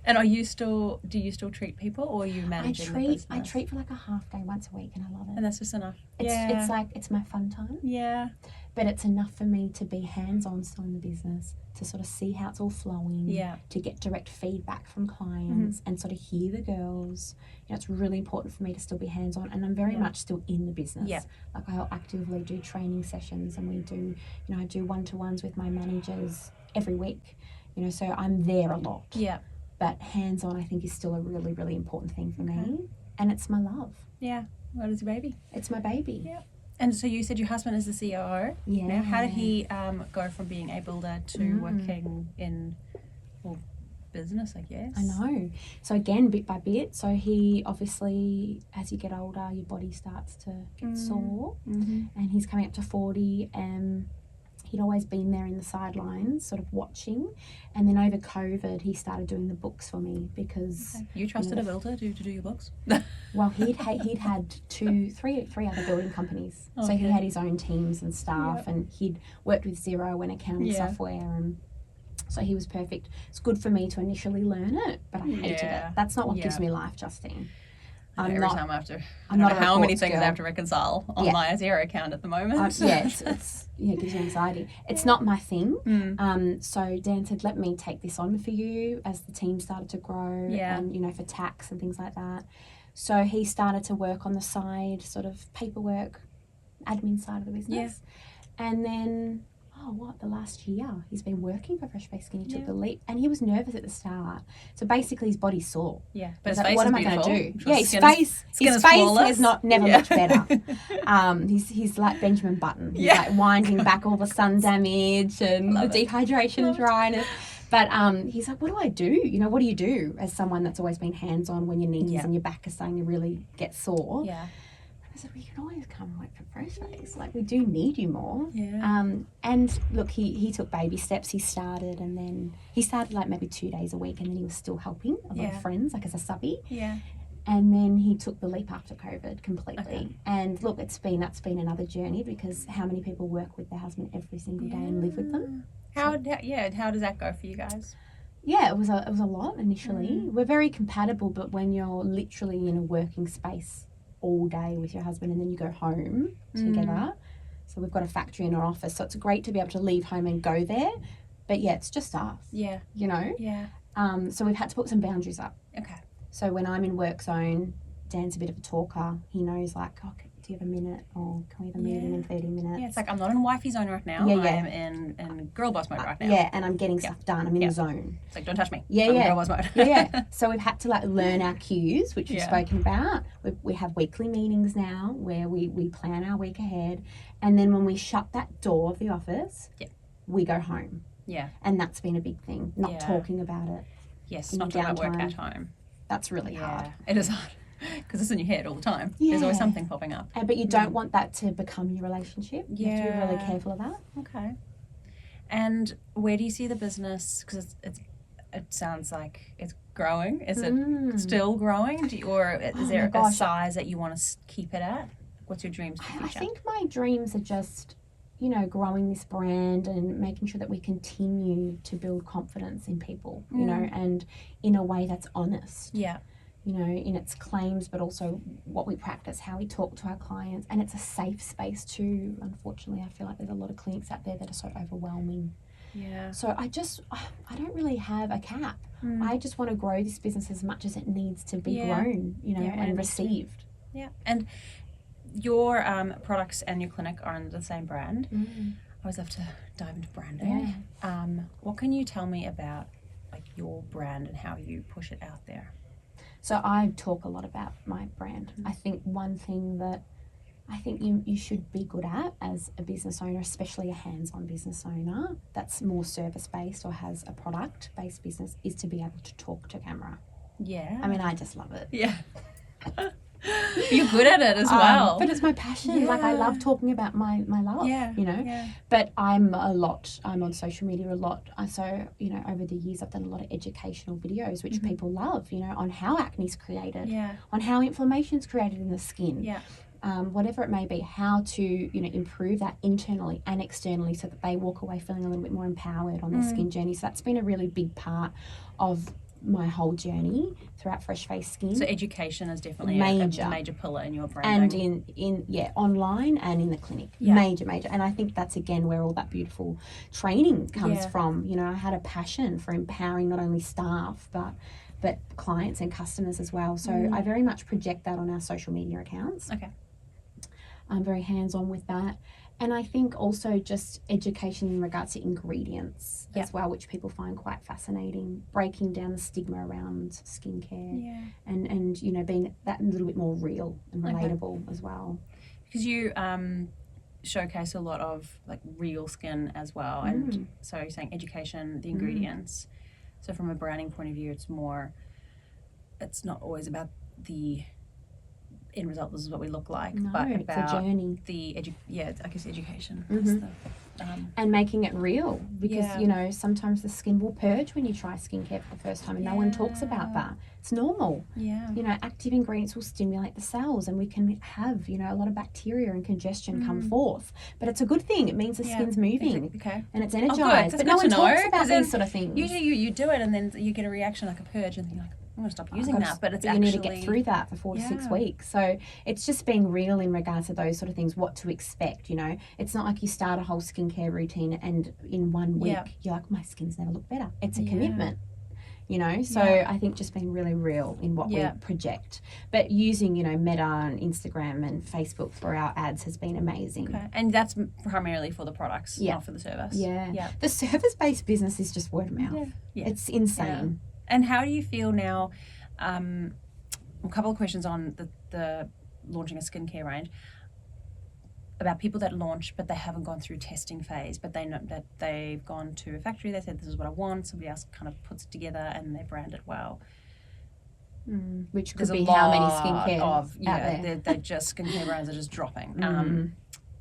And do you still treat people, or are you managing the business? I treat for like a half day once a week, and I love it. And that's just enough. It's like, it's my fun time, Yeah. but it's enough for me to be hands-on still in the business, to sort of see how it's all flowing, Yeah. to get direct feedback from clients and sort of hear the girls. You know, it's really important for me to still be hands-on, and I'm very much still in the business. Yeah. Like, I'll actively do training sessions, and we do, you know, I do one-to-ones with my managers every week, you know, so I'm there a lot. Yeah. But hands-on, I think, is still a really, really important thing for me, and it's my love. Yeah. What is your baby? It's my baby. Yeah. And so you said your husband is the COO. Yeah. Now, how did he go from being a builder to working in business, I guess? I know. So again, bit by bit. So he obviously, as you get older, your body starts to get sore, and he's coming up to 40, and he'd always been there in the sidelines, sort of watching. And then over COVID, he started doing the books for me because, You trusted a builder to do your books? well, he'd had three other building companies. So he Okay. had his own teams and staff, and he'd worked with Xero and accounting Yeah. software, and so he was perfect. It's good for me to initially learn it, but I hated Yeah. it. That's not what gives Yeah. me life, Justine. Every not- time I have to, I I'm don't not know a how many reports things I girl. have to reconcile on Yeah. my Xero account at the moment. Yeah, it gives you anxiety. It's not my thing. Mm. So Dan said, let me take this on for you as the team started to grow, Yeah. and, you know, for tax and things like that. So he started to work on the side, sort of paperwork, admin side of the business. And then, the last year he's been working for Fresh Face Skin. He took the leap, and he was nervous at the start. So basically his body's sore. Yeah, but He's his like, face what is am I beautiful. going to do? Sure, Yeah, his skin face is has flawless. never Yeah. looked better. He's like Benjamin Button. He's like winding back all the sun damage and Love the it. dehydration and Love it. dryness. But he's like, what do I do? You know, what do you do as someone that's always been hands-on when your knees and your back are starting to really get sore? Yeah. I said, well, you can always come and work for Fresh Face. Like, we do need you more. Yeah. And look, he took baby steps. He started like maybe 2 days a week, and then he was still helping a lot of friends, like as a subby. Yeah. And then he took the leap after COVID completely. Okay. And look, that's been another journey, because how many people work with their husband every single day and live with them? How does that go for you guys? Yeah, it was a lot initially. We're very compatible, but when you're literally in a working space all day with your husband, and then you go home together. So we've got a factory in our office, so it's great to be able to leave home and go there. But yeah, it's just us. Yeah. You know? Yeah. So we've had to put some boundaries up. Okay. So when I'm in work zone, Dan's a bit of a talker. He knows, like, do do you have a minute, or can we have a meeting in 30 minutes? Yeah, it's like, I'm not in wifey zone right now. I'm in girl boss mode right now. Yeah, and I'm getting stuff done. I'm in the zone. It's like, don't touch me. Yeah, I'm in girl boss mode. Yeah. So we've had to like learn our cues, which we've spoken about. We have weekly meetings now where we plan our week ahead, and then when we shut that door of the office, we go home. Yeah. And that's been a big thing, not talking about it. Yes, not talking about work at home. That's really hard. It is hard. Because it's in your head all the time. There's always something popping up. But you don't want that to become your relationship. You have to be really careful of that. Okay. And where do you see the business? Because it sounds like it's growing. Is it still growing? Or is there a size that you want to keep it at? What's your dreams for the future? I think my dreams are just, you know, growing this brand and making sure that we continue to build confidence in people, you know, and in a way that's honest. Yeah. You know, in its claims, but also what we practice, how we talk to our clients. And it's a safe space too. Unfortunately, I feel like there's a lot of clinics out there that are so overwhelming. Yeah. So I don't really have a cap. I just want to grow this business as much as it needs to be grown, you know, and received. Yeah. And your products and your clinic are under the same brand. I always love to dive into branding. Yeah. What can you tell me about like your brand and how you push it out there? So I talk a lot about my brand. I think one thing that I think you should be good at as a business owner, especially a hands-on business owner that's more service-based or has a product-based business, is to be able to talk to camera. Yeah. I mean, I just love it. Yeah. You're good at it as well. But it's my passion. Like, I love talking about my love, you know. Yeah. But I'm on social media a lot. So, you know, over the years I've done a lot of educational videos, which people love, you know, on how acne's created, on how inflammation's created in the skin. Yeah. Whatever it may be, how to, you know, improve that internally and externally so that they walk away feeling a little bit more empowered on their skin journey. So that's been a really big part of my whole journey throughout Fresh Face Skin. So education is definitely a major pillar in your branding. And in online and in the clinic. Yeah. Major. And I think that's, again, where all that beautiful training comes from. You know, I had a passion for empowering not only staff, but clients and customers as well. So I very much project that on our social media accounts. Okay. I'm very hands-on with that. And I think also just education in regards to ingredients as well, which people find quite fascinating, breaking down the stigma around skincare and you know, being that a little bit more real and relatable as well. Because you showcase a lot of like real skin as well. And so you're saying education, the ingredients. So from a branding point of view, it's not always about the end result, this is what we look like, but it's about a journey. I guess education. And making it real, because you know, sometimes the skin will purge when you try skincare for the first time, and no one talks about that. It's normal. You know, active ingredients will stimulate the cells, and we can have, you know, a lot of bacteria and congestion come forth, but it's a good thing. It means the skin's moving and it's energized. But no one talks about these sort of things. Usually you do it and then you get a reaction like a purge, and you're like, I'm going to stop using that, but you need to get through that for 4 to 6 weeks. So it's just being real in regards to those sort of things, what to expect, you know. It's not like you start a whole skincare routine and in 1 week you're like, my skin's never looked better. It's a commitment, you know. So I think just being really real in what we project. But using, you know, Meta and Instagram and Facebook for our ads has been amazing. Okay. And that's primarily for the products, not for the service. Yeah. The service-based business is just word of mouth. It's insane. And how do you feel now? A couple of questions on the launching a skincare range about people that launch, but they haven't gone through testing phase, but they know that they've gone to a factory. They said, this is what I want. Somebody else kind of puts it together and they brand it well. Which could be how many skincare out there. They're just skincare brands are just dropping.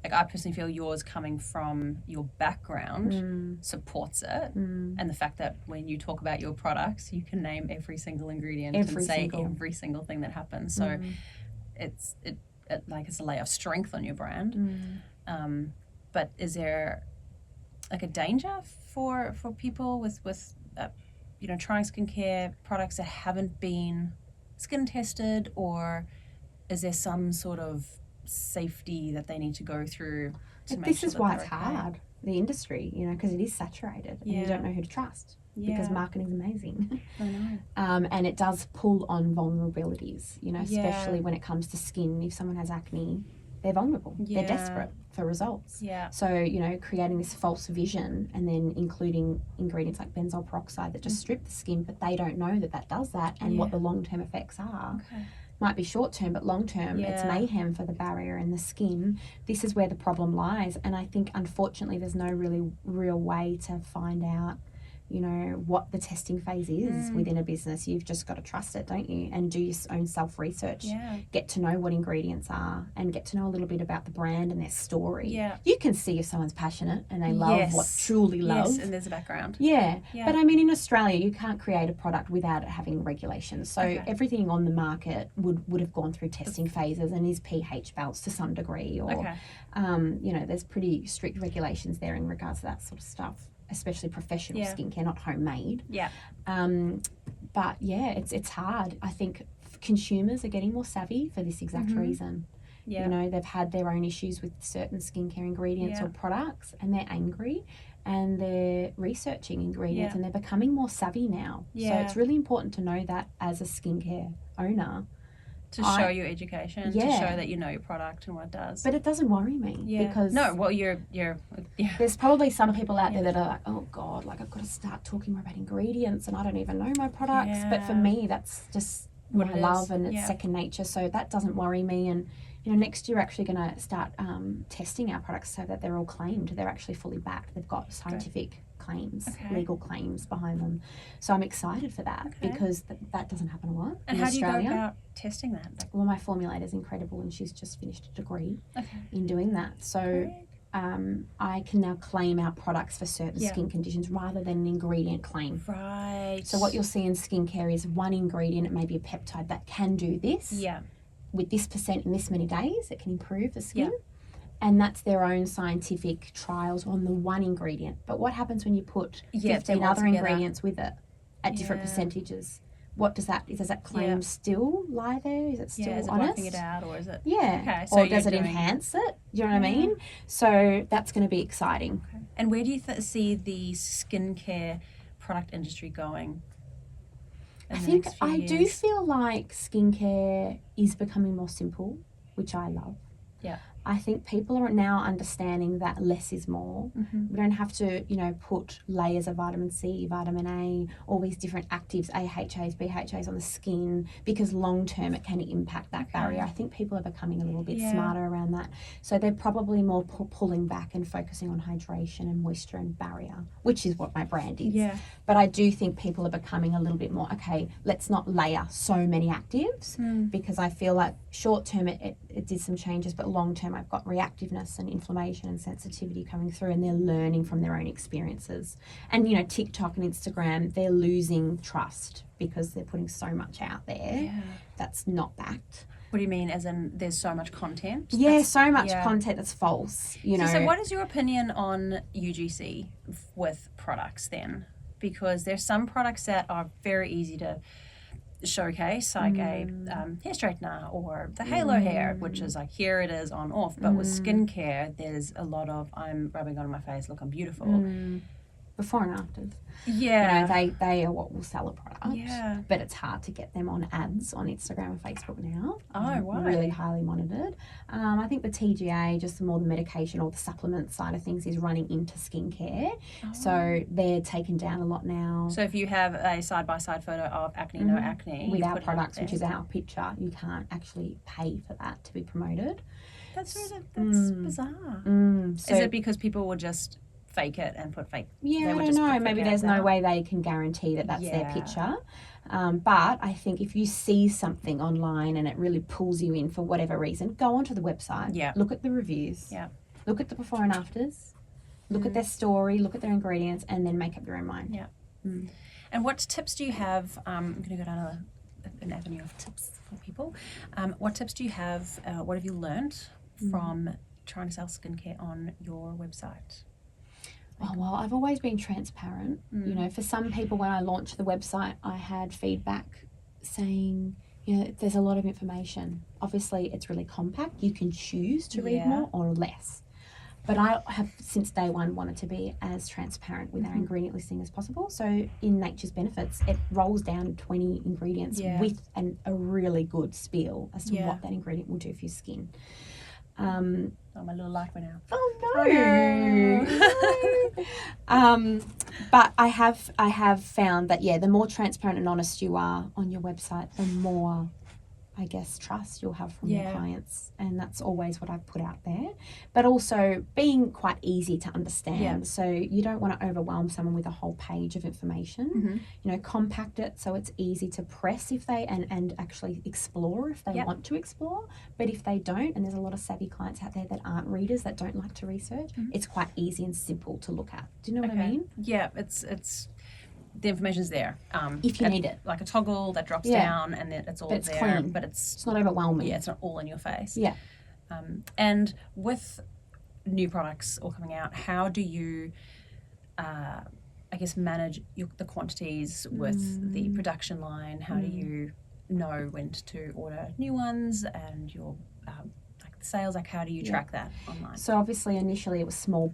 Like, I personally feel yours, coming from your background, supports it, and the fact that when you talk about your products, you can name every single ingredient and say every single thing that happens. So it's a layer of strength on your brand. But is there like a danger for people with you know, trying skincare products that haven't been skin tested, or is there some sort of safety that they need to go through to make this sure is why it's hard, the industry, you know, because it is saturated and you don't know who to trust because marketing's amazing. I know. And it does pull on vulnerabilities, you know, especially when it comes to skin. If someone has acne, they're vulnerable. Yeah. They're desperate for results. Yeah. So, you know, creating this false vision and then including ingredients like benzoyl peroxide that just strip the skin, but they don't know that that does that and what the long-term effects are. Okay. Might be short-term, but long-term, it's mayhem for the barrier and the skin. This is where the problem lies. And I think, unfortunately, there's no really real way to find out, you know, what the testing phase is within a business. You've just got to trust it, don't you? And do your own self-research. Yeah. Get to know what ingredients are and get to know a little bit about the brand and their story. Yeah. You can see if someone's passionate and they love what truly love. Yes, and there's a background. Yeah. But I mean, in Australia, you can't create a product without it having regulations. So everything on the market would have gone through testing phases and is pH balanced to some degree. Or, you know, there's pretty strict regulations there in regards to that sort of stuff, especially professional skincare, not homemade. Yeah. But yeah, it's hard. I think consumers are getting more savvy for this exact reason. Yeah. You know, they've had their own issues with certain skincare ingredients or products and they're angry and they're researching ingredients and they're becoming more savvy now. So it's really important to know that as a skincare owner. To show your education, to show that you know your product and what it does. But it doesn't worry me because there's probably some people out there that are like, oh God, like I've got to start talking more about ingredients and I don't even know my products. Yeah. But for me, that's just what I love and it's second nature. So that doesn't worry me. And you know, next year we're actually going to start testing our products so that they're all claimed. They're actually fully backed. They've got scientific claims, legal claims behind them. So I'm excited for that because that doesn't happen a lot in Australia. And how do you go about testing that? Well, my formulator's incredible and she's just finished a degree in doing that. So I can now claim our products for certain skin conditions rather than an ingredient claim. Right. So what you'll see in skincare is one ingredient, it may be a peptide that can do this. Yeah. With this percent in this many days, it can improve the skin. Yeah. And that's their own scientific trials on the one ingredient. But what happens when you put 15 other ingredients with it at different percentages? What does that claim still lie there? Is it still honest? Is it working it out or is it? Yeah. Okay, so or does it enhance it? Do you know what I mean? So that's going to be exciting. Okay. And where do you see the skincare product industry going? I think I do feel like skincare is becoming more simple, which I love. Yeah. I think people are now understanding that less is more. Mm-hmm. We don't have to, you know, put layers of vitamin C, vitamin A, all these different actives, AHAs, BHAs on the skin because long term it can impact that barrier. I think people are becoming a little bit smarter around that. So they're probably more pulling back and focusing on hydration and moisture and barrier, which is what my brand is. Yeah. But I do think people are becoming a little bit more, okay, let's not layer so many actives because I feel like short term it did some changes, but long term I've got reactiveness and inflammation and sensitivity coming through and they're learning from their own experiences. And, you know, TikTok and Instagram, they're losing trust because they're putting so much out there that's not backed. What do you mean, as in there's so much content? Yeah, so much content that's false, you know. So what is your opinion on UGC with products then? Because there's some products that are very easy to showcase, like a hair straightener or the halo hair, which is like here it is on off. But with skincare, there's a lot of I'm rubbing it on my face, look, I'm beautiful. Before and afters. Yeah. You know, they are what will sell a product. Yeah. But it's hard to get them on ads on Instagram and Facebook now. Oh, wow. Really highly monitored. I think the TGA, just more the medication or the supplement side of things, is running into skincare. Oh. So they're taken down a lot now. So if you have a side-by-side photo of acne, no acne. With our products, which is our picture, you can't actually pay for that to be promoted. That's bizarre. So is it because people will just fake it and put fake? Yeah, I don't know. Maybe there's no way they can guarantee that that's their picture. But I think if you see something online and it really pulls you in for whatever reason, go onto the website. Yeah. Look at the reviews. Yeah. Look at the before and afters. Look at their story. Look at their ingredients, and then make up your own mind. Yeah. And what tips do you have? I'm going to go down an avenue of tips for people. What tips do you have? What have you learned from trying to sell skincare on your website? Oh, well, I've always been transparent. You know, for some people, when I launched the website, I had feedback saying, you know, there's a lot of information. Obviously, it's really compact. You can choose to read more or less. But I have, since day one, wanted to be as transparent with our ingredient listing as possible. So in Nature's Benefits, it rolls down 20 ingredients with a really good spiel as to what that ingredient will do for your skin. Oh, my little light went out. Oh no! But I have found that the more transparent and honest you are on your website, the more, I guess, trust you'll have from your clients, and that's always what I've put out there. But also being quite easy to understand, so you don't want to overwhelm someone with a whole page of information. You know, compact it so it's easy to press if they and actually explore if they want to explore. But if they don't, and there's a lot of savvy clients out there that aren't readers, that don't like to research, it's quite easy and simple to look at. Do you know what I mean? Yeah, it's the information's there. If you need it. Like a toggle that drops down and then it's all but it's there. clean. But it's not overwhelming. Yeah, it's not all in your face. Yeah. And with new products all coming out, how do you, I guess, manage the quantities with the production line? How do you know when to order new ones and your like the sales? Like, how do you track that online? So obviously initially it was small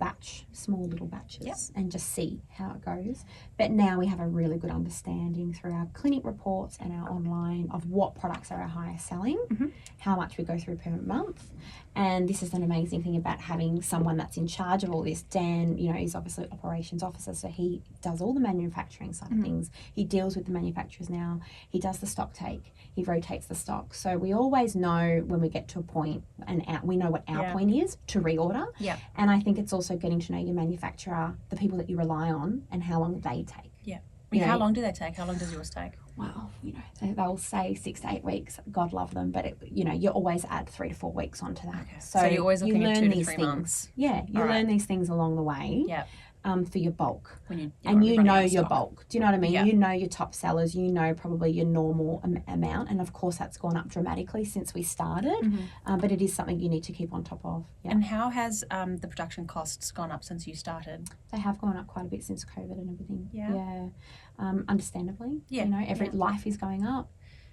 little batches, and just see how it goes. But now we have a really good understanding through our clinic reports and our online of what products are our highest selling, how much we go through per month. And this is an amazing thing about having someone that's in charge of all this. Dan, you know, is obviously operations officer, so he does all the manufacturing side of things. He deals with the manufacturers now. He does the stock take. He rotates the stock. So we always know when we get to a point, and we know what our point is to reorder. Yeah. And I think it's also getting to know your manufacturer, the people that you rely on, and how long they take. Yeah. How long do they take? How long does yours take? Well, you know, they'll say 6 to 8 weeks. God love them, but you always add 3 to 4 weeks onto that. Okay. So you're always looking at 2 to 3 months. Yeah, you learn these things along the way. Yeah. For your bulk. When you know your bulk. Do you know what I mean? Yeah. You know your top sellers. You know probably your normal amount, and of course that's gone up dramatically since we started. But it is something you need to keep on top of. Yeah. And how has the production costs gone up since you started? They have gone up quite a bit since COVID and everything. Yeah. Understandably. Yeah. You know, life is going up.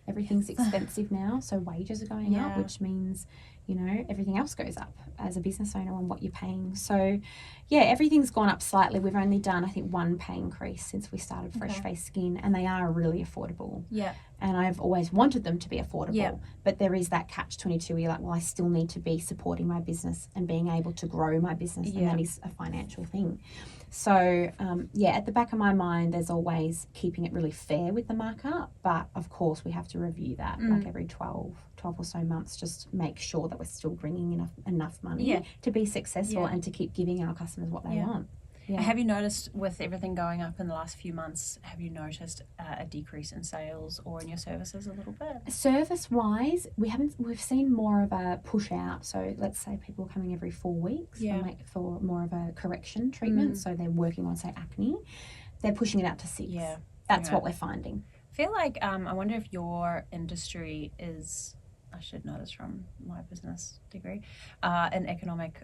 Everything's expensive now, so wages are going up, which means, you know, everything else goes up as a business owner on what you're paying. So, yeah, everything's gone up slightly. We've only done, I think, 1 pay increase since we started Fresh Face Skin, and they are really affordable. Yeah. And I've always wanted them to be affordable. Yeah. But there is that catch-22 where you're like, well, I still need to be supporting my business and being able to grow my business, and that is a financial thing. So, at the back of my mind, there's always keeping it really fair with the markup. But, of course, we have to review that like every 12 or so months, just make sure that we're still bringing enough money to be successful and to keep giving our customers what they want. Yeah. Have you noticed, with everything going up in the last few months, have you noticed a decrease in sales or in your services a little bit? Service-wise, we've seen more of a push out. So let's say people are coming every 4 weeks for more of a correction treatment. So they're working on, say, acne. They're pushing it out to 6. Yeah. That's what we're finding. I feel like, I wonder if your industry is, I should know this from my business degree, an economic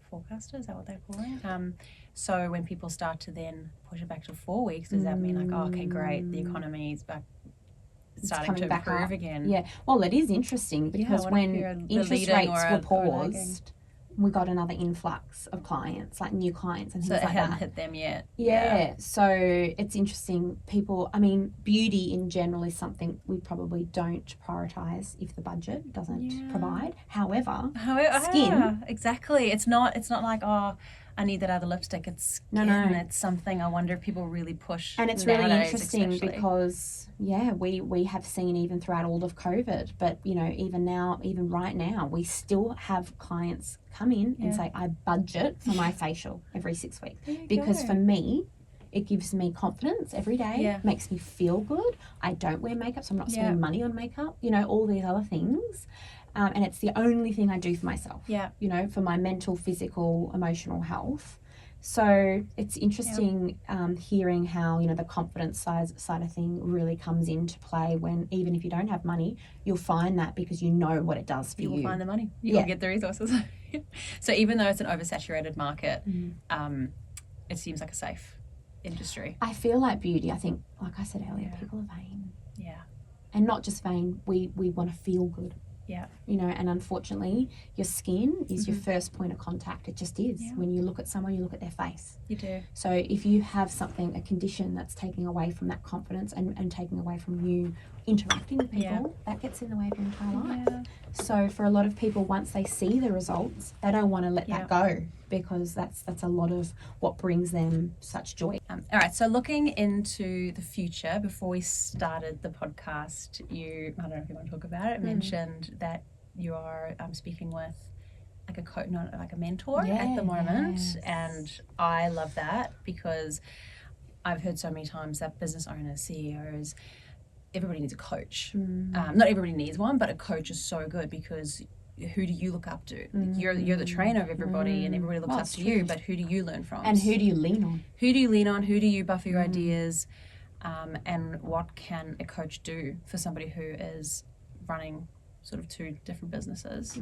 forecaster, is that what they're calling? So when people start to then push it back to 4 weeks, does that mean like, oh, okay, great, the economy is back, starting to improve again? Yeah, well, it is interesting because when interest rates were paused, we got another influx of clients, like new clients and things like that. So it hadn't hit them yet. Yeah, so it's interesting. People, I mean, beauty in general is something we probably don't prioritise if the budget doesn't provide. However, skin. Exactly. It's not like, oh, I need that other lipstick. It's skin. No. It's something I wonder if people really push. And it's nowadays, really interesting especially. because, we have seen even throughout all of COVID, but, you know, even right now, we still have clients come in and say, I budget for my facial every 6 weeks. Because for me, it gives me confidence every day, makes me feel good. I don't wear makeup, so I'm not spending money on makeup, you know, all these other things. And it's the only thing I do for myself, you know, for my mental, physical, emotional health. So it's interesting hearing how, you know, the confidence side of thing really comes into play when, even if you don't have money, you'll find that because you know what it does for you. You will find the money. You'll get the resources. So even though it's an oversaturated market, it seems like a safe industry. I feel like beauty, I think, like I said earlier, people are vain. Yeah. And not just vain, we want to feel good. Yeah. And unfortunately, your skin is your first point of contact. It just is. Yeah. When you look at someone, you look at their face. You do. So if you have a condition that's taking away from that confidence and taking away from you interacting with people, that gets in the way of your entire life. Yeah. So for a lot of people, once they see the results, they don't want to let that go, because that's a lot of what brings them such joy. All right, so looking into the future, before we started the podcast, I don't know if you want to talk about it, mentioned that you are speaking with like a coach, not like a mentor at the moment. Yes. And I love that, because I've heard so many times that business owners, CEOs, everybody needs a coach. Not everybody needs one, but a coach is so good, because who do you look up to? You're the trainer of everybody, and everybody looks up to you, but who do you learn from? And who do you lean on? Who do you lean on? Who do you buffer your ideas? And what can a coach do for somebody who is running sort of two different businesses?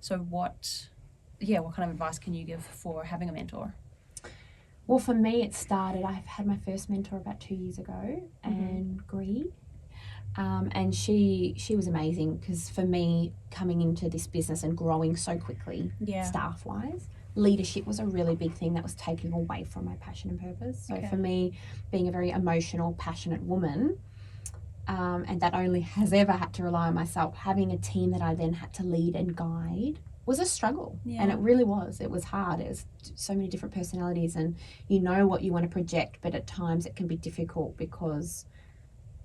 So what kind of advice can you give for having a mentor? Well, for me, it started, I've had my first mentor about 2 years ago, and Gree. And she was amazing, because for me, coming into this business and growing so quickly, staff-wise, leadership was a really big thing that was taking away from my passion and purpose. So for me, being a very emotional, passionate woman, and that only has ever had to rely on myself, having a team that I then had to lead and guide was a struggle. And it really was. It was hard. It was so many different personalities, and you know what you want to project, but at times it can be difficult, because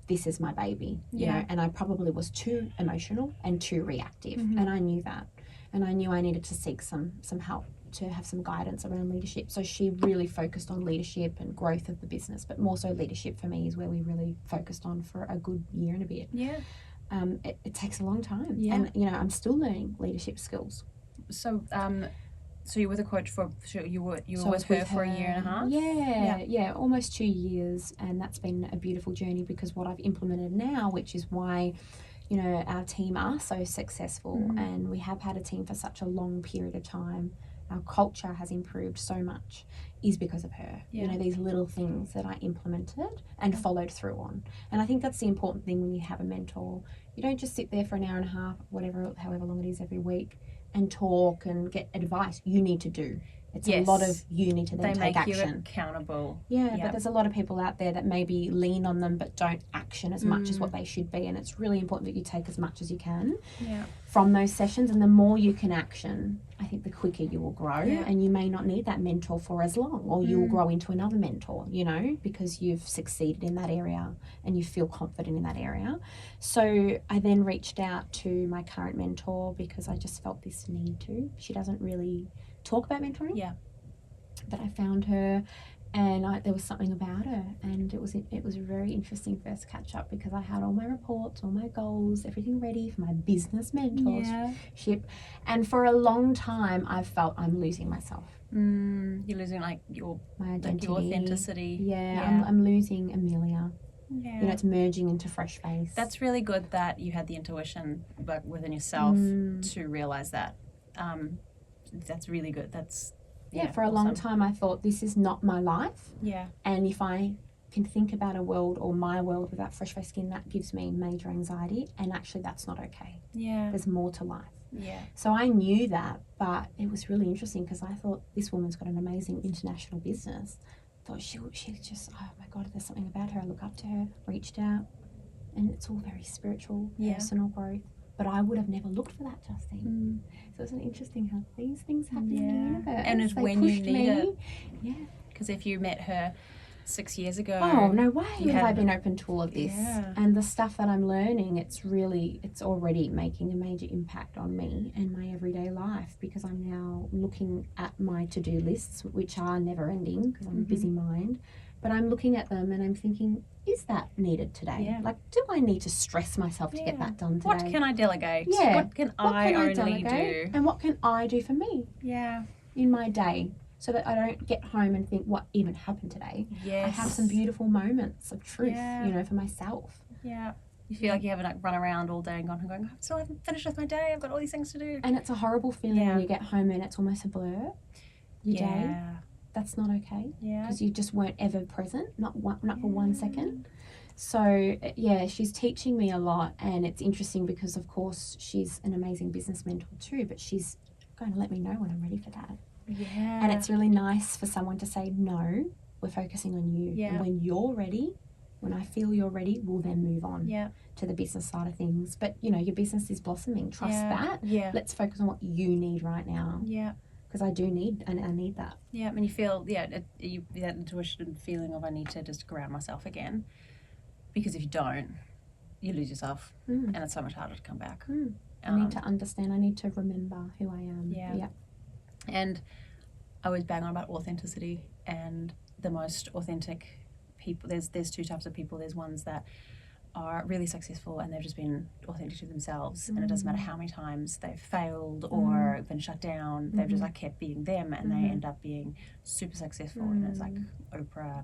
this is my baby, you know, and I probably was too emotional and too reactive, and I knew that, and I knew I needed to seek some help to have some guidance around leadership. So she really focused on leadership and growth of the business, but more so leadership for me is where we really focused on for a good year and a bit. It takes a long time, and I'm still learning leadership skills. So so you were with a coach you were with her for a year and a half? Yeah, almost 2 years, and that's been a beautiful journey, because what I've implemented now, which is why our team are so successful, and we have had a team for such a long period of time, our culture has improved so much, is because of her. These little things that I implemented and followed through on. And I think that's the important thing when you have a mentor. You don't just sit there for an hour and a half, however long it is every week, and talk and get advice. You need to do. It's a lot of you need to then take action. They make you accountable. But there's a lot of people out there that maybe lean on them but don't action as much as what they should be, and it's really important that you take as much as you can from those sessions, and the more you can action, I think the quicker you will grow, and you may not need that mentor for as long, or you will grow into another mentor, because you've succeeded in that area and you feel confident in that area. So I then reached out to my current mentor, because I just felt this need to. She doesn't really talk about mentoring, but I found her, and there was something about her, and it was a very interesting first catch up, because I had all my reports, all my goals, everything ready for my business mentorship, and for a long time I felt I'm losing myself. You're losing my identity, your authenticity. I'm losing Amelia. It's merging into Fresh Face. That's really good that you had the intuition within yourself to realize that. That's really good. That's for a long time I thought, this is not my life. And if I can think about a world, or my world, without Fresh Face Skin, that gives me major anxiety, and actually that's not okay. There's more to life. So I knew that, but it was really interesting, because I thought, this woman's got an amazing international business. I thought she just, oh my God, there's something about her. I look up to her, reached out, and it's all very spiritual, personal growth. But I would have never looked for that, Justine. So it's interesting how these things happen in the universe. And it's when you need it. Because Yeah. if you met her 6 years ago. Oh, no way have I been open to all of this. And the stuff that I'm learning, it's already making a major impact on me and my everyday life, because I'm now looking at my to-do lists, which are never ending, because I'm a busy mind. But I'm looking at them and I'm thinking, is that needed today? Like, do I need to stress myself to get that done today? What can I delegate? What can I only do? And what can I do for me? In my day, so that I don't get home and think, what even happened today? I have some beautiful moments of truth, for myself. You feel like you haven't run around all day and going, I still haven't finished with my day. I've got all these things to do. And it's a horrible feeling when you get home and it's almost a blur. Your day. That's not okay, because you just weren't ever present, not for 1 second. So, yeah, she's teaching me a lot, and it's interesting because, of course, she's an amazing business mentor too, but she's going to let me know when I'm ready for that. Yeah. And it's really nice for someone to say, no, we're focusing on you. Yeah. And when you're ready, when I feel you're ready, we'll then move on Yeah. to the business side of things. But, you know, your business is blossoming. Trust that. Yeah. Let's focus on what you need right now. Yeah. Because I do need, and I need that. Yeah, and you feel, that intuition feeling of I need to just ground myself again. Because if you don't, you lose yourself. And it's so much harder to come back. I need to understand. I need to remember who I am. Yeah. And I always bang on about authenticity, and the most authentic people, there's two types of people. There's ones that are really successful and they've just been authentic to themselves, and it doesn't matter how many times they've failed or been shut down, they've just like kept being them, and they end up being super successful. And it's like Oprah,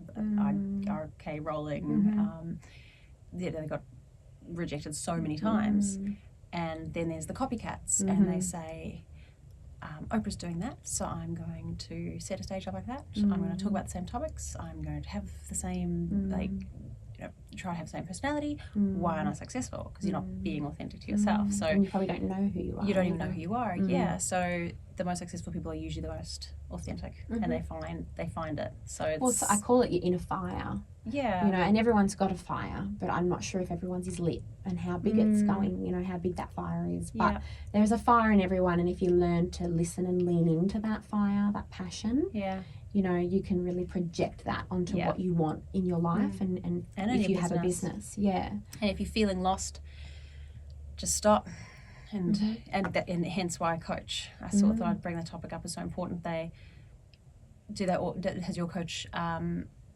R.K. Rowling, they got rejected so many times. And then there's the copycats, and they say, Oprah's doing that, so I'm going to set a stage up like that. I'm going to talk about the same topics. I'm going to have the same, try to have the same personality. Why aren't I successful? Because you're not being authentic to yourself. So and you probably don't know who you are. You don't even know who you are. Yeah. So the most successful people are usually the most authentic, and they find it. So it's, well, so I call it your inner fire. Yeah. You know, and everyone's got a fire, but I'm not sure if everyone's is lit and how big it's going, you know, how big that fire is. But there's a fire in everyone, and if you learn to listen and lean into that fire, that passion, you know, you can really project that onto what you want in your life and if you have a business. Yeah. And if you're feeling lost, just stop. And hence why I coach. I thought I'd bring the topic up as so important. Has your coach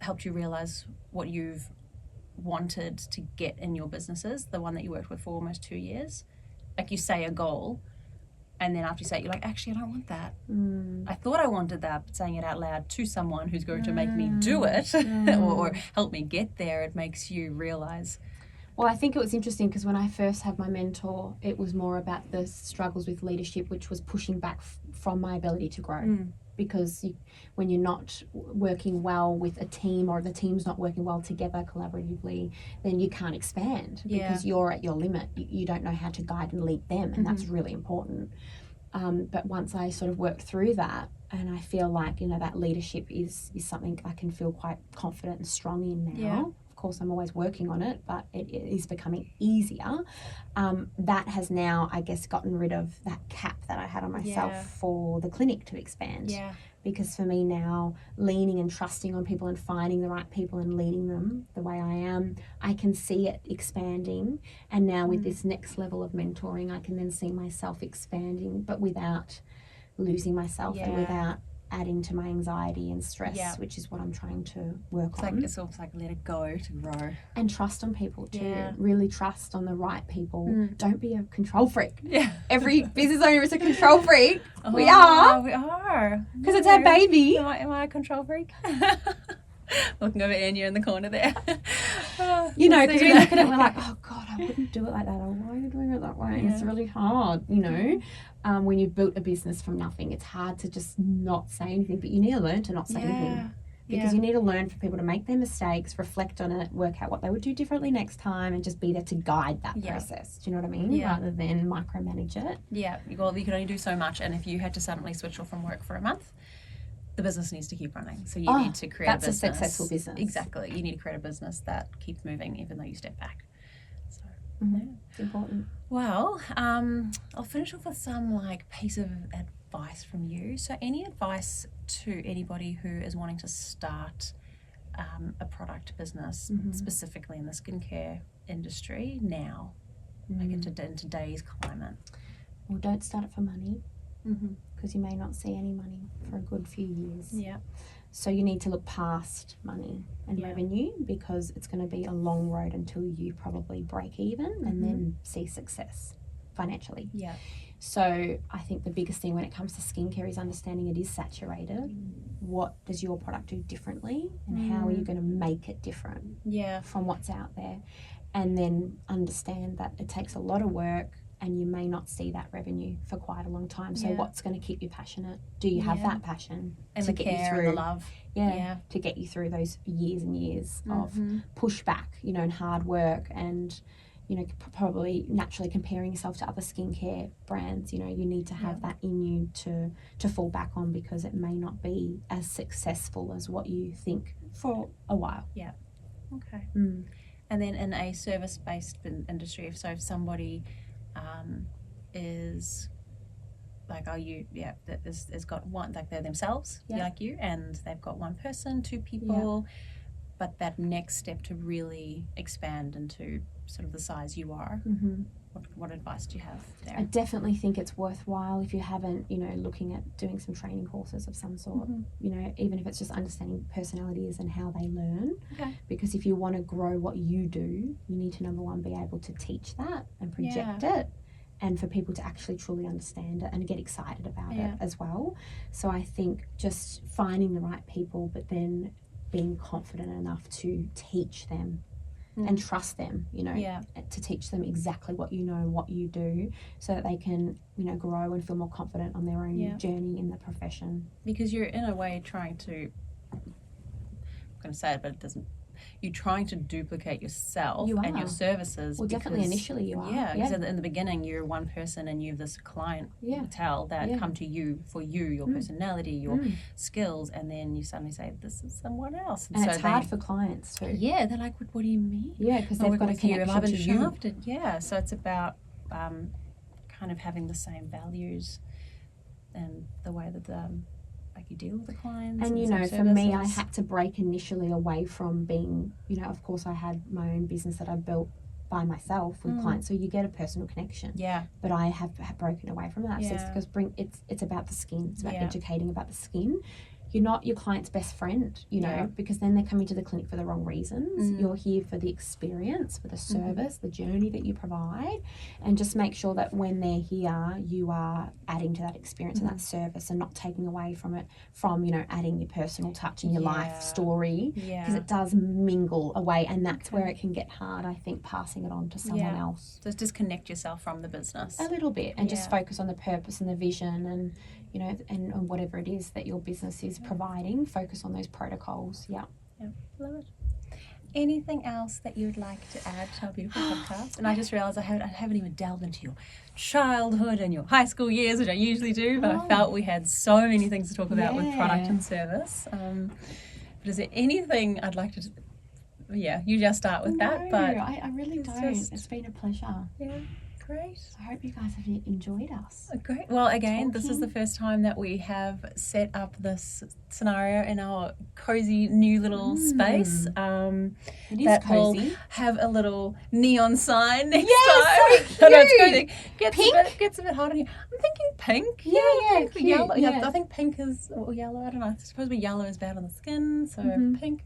helped you realize what you've wanted to get in your businesses, the one that you worked with for almost 2 years? Like, you say a goal, and then after you say it, you're like, actually, I don't want that. I thought I wanted that, but saying it out loud to someone who's going to make me do it or help me get there, it makes you realize. Well, I think it was interesting because when I first had my mentor, it was more about the struggles with leadership, which was pushing back from my ability to grow. Because when you're not working well with a team, or the team's not working well together collaboratively, then you can't expand because you're at your limit. You don't know how to guide and lead them, and that's really important. But once I sort of worked through that, and I feel like, you know, that leadership is something I can feel quite confident and strong in now. Yeah. Of course, I'm always working on it, but it is becoming easier. That has now, I guess, gotten rid of that cap that I had on myself for the clinic to expand. Yeah. Because for me now, leaning and trusting on people and finding the right people and leading them the way I am, I can see it expanding. And now with this next level of mentoring, I can then see myself expanding, but without losing myself and without adding to my anxiety and stress, which is what I'm trying to work on. It's almost like let it go to grow. And trust on people too. Really trust on the right people. Don't be a control freak. Yeah. Every business owner is a control freak. We are. We are. Because it's our baby. Am I a control freak? Looking over Anya in the corner there. You know, because we look at it, we're like, oh God, I wouldn't do it like that. Or why are you doing it that way? And it's really hard, you know. When you've built a business from nothing, it's hard to just not say anything, but you need to learn to not say anything. Because you need to learn for people to make their mistakes, reflect on it, work out what they would do differently next time, and just be there to guide that process. Do you know what I mean? Rather than micromanage it. Yeah. Well, you can only do so much, and if you had to suddenly switch off from work for a month, the business needs to keep running. So you need to create a business. That's a successful business. Exactly. You need to create a business that keeps moving even though you step back. So it's important. Well, I'll finish off with some piece of advice from you. So any advice to anybody who is wanting to start a product business, specifically in the skincare industry now, like in today's climate? Well, don't start it for money. Because you may not see any money for a good few years. Yeah. So you need to look past money and revenue, because it's going to be a long road until you probably break even and then see success financially. Yeah. So I think the biggest thing when it comes to skincare is understanding it is saturated. What does your product do differently, and how are you going to make it different from what's out there? And then understand that it takes a lot of work and you may not see that revenue for quite a long time. So Yeah. what's going to keep you passionate? Do you have Yeah. that passion And to the get you care through? and the love. Yeah, to get you through those years and years of Mhm. pushback, you know, and hard work, and you know, probably naturally comparing yourself to other skincare brands. You know, you need to have that in you to fall back on, because it may not be as successful as what you think for a while. Okay. Mm. And then in a service-based industry, if somebody is like, that is got one, like they're themselves, like you, and they've got one person, two people, but that next step to really expand into sort of the size you are, Mm-hmm. what advice do you have there? I definitely think it's worthwhile, if you haven't, you know, looking at doing some training courses of some sort, you know, even if it's just understanding personalities and how they learn. Okay. Because if you want to grow what you do, you need to, number one, be able to teach that and project it, and for people to actually truly understand it and get excited about it as well. So I think just finding the right people, but then being confident enough to teach them and trust them, you know, to teach them exactly what you know, what you do, so that they can, you know, grow and feel more confident on their own journey in the profession. Because you're in a way trying to, I'm going to say it, but it doesn't, you're trying to duplicate yourself and your services. Well, definitely initially you are. Yeah, because in the beginning you're one person and you have this clientele that come to you for your personality, your skills, and then you suddenly say, this is someone else. And so it's hard for clients too. Yeah, they're like, what do you mean? Yeah, because they've got a connection to you. Yeah, so it's about kind of having the same values and the way that like you deal with the clients. And you know, for me, I had to break initially away from being, you know, of course I had my own business that I built by myself with clients, so you get a personal connection. Yeah. But I have broken away from that. So it's because it's about the skin. It's about educating about the skin. You're not your client's best friend, you know, because then they're coming to the clinic for the wrong reasons. You're here for the experience, for the service, the journey that you provide, and just make sure that when they're here, you are adding to that experience and that service, and not taking away from it, you know, adding your personal touch and your life story, because it does mingle away, and that's where it can get hard, I think, passing it on to someone else. So disconnect yourself from the business. A little bit, and just focus on the purpose and the vision, and you know, and whatever it is that your business is providing, focus on those protocols. Yeah, love it. Anything else that you would like to add to our beautiful podcast? And I just realised I haven't even delved into your childhood and your high school years, which I usually do, but I felt we had so many things to talk about with product and service. But is there anything I'd like to... you just start with that. But I really don't. It's been a pleasure. Yeah. Great. I hope you guys have enjoyed us. Great. Well, again, this is the first time that we have set up this scenario in our cozy new little space. It is that cozy. Will have a little neon sign next time. So I know it's cozy. Pink? Gets a bit hot on you. I'm thinking pink. Pink, cute. Yellow. Yeah. I think pink is or yellow. I don't know. I suppose yellow is bad on the skin, so pink.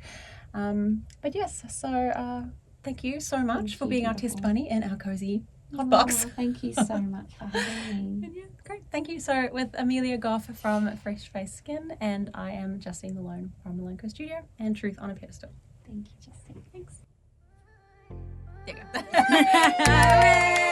But yes. So thank you so much for being our test bunny in our cozy hot box. Thank you so much for having me. Yeah, great. Thank you. So with Amelia Goff from Fresh Face Skin, and I am Justine Malone from Malone Co Studio and Truth on a Pedestal. Thank you, Justine. Thanks. There you go.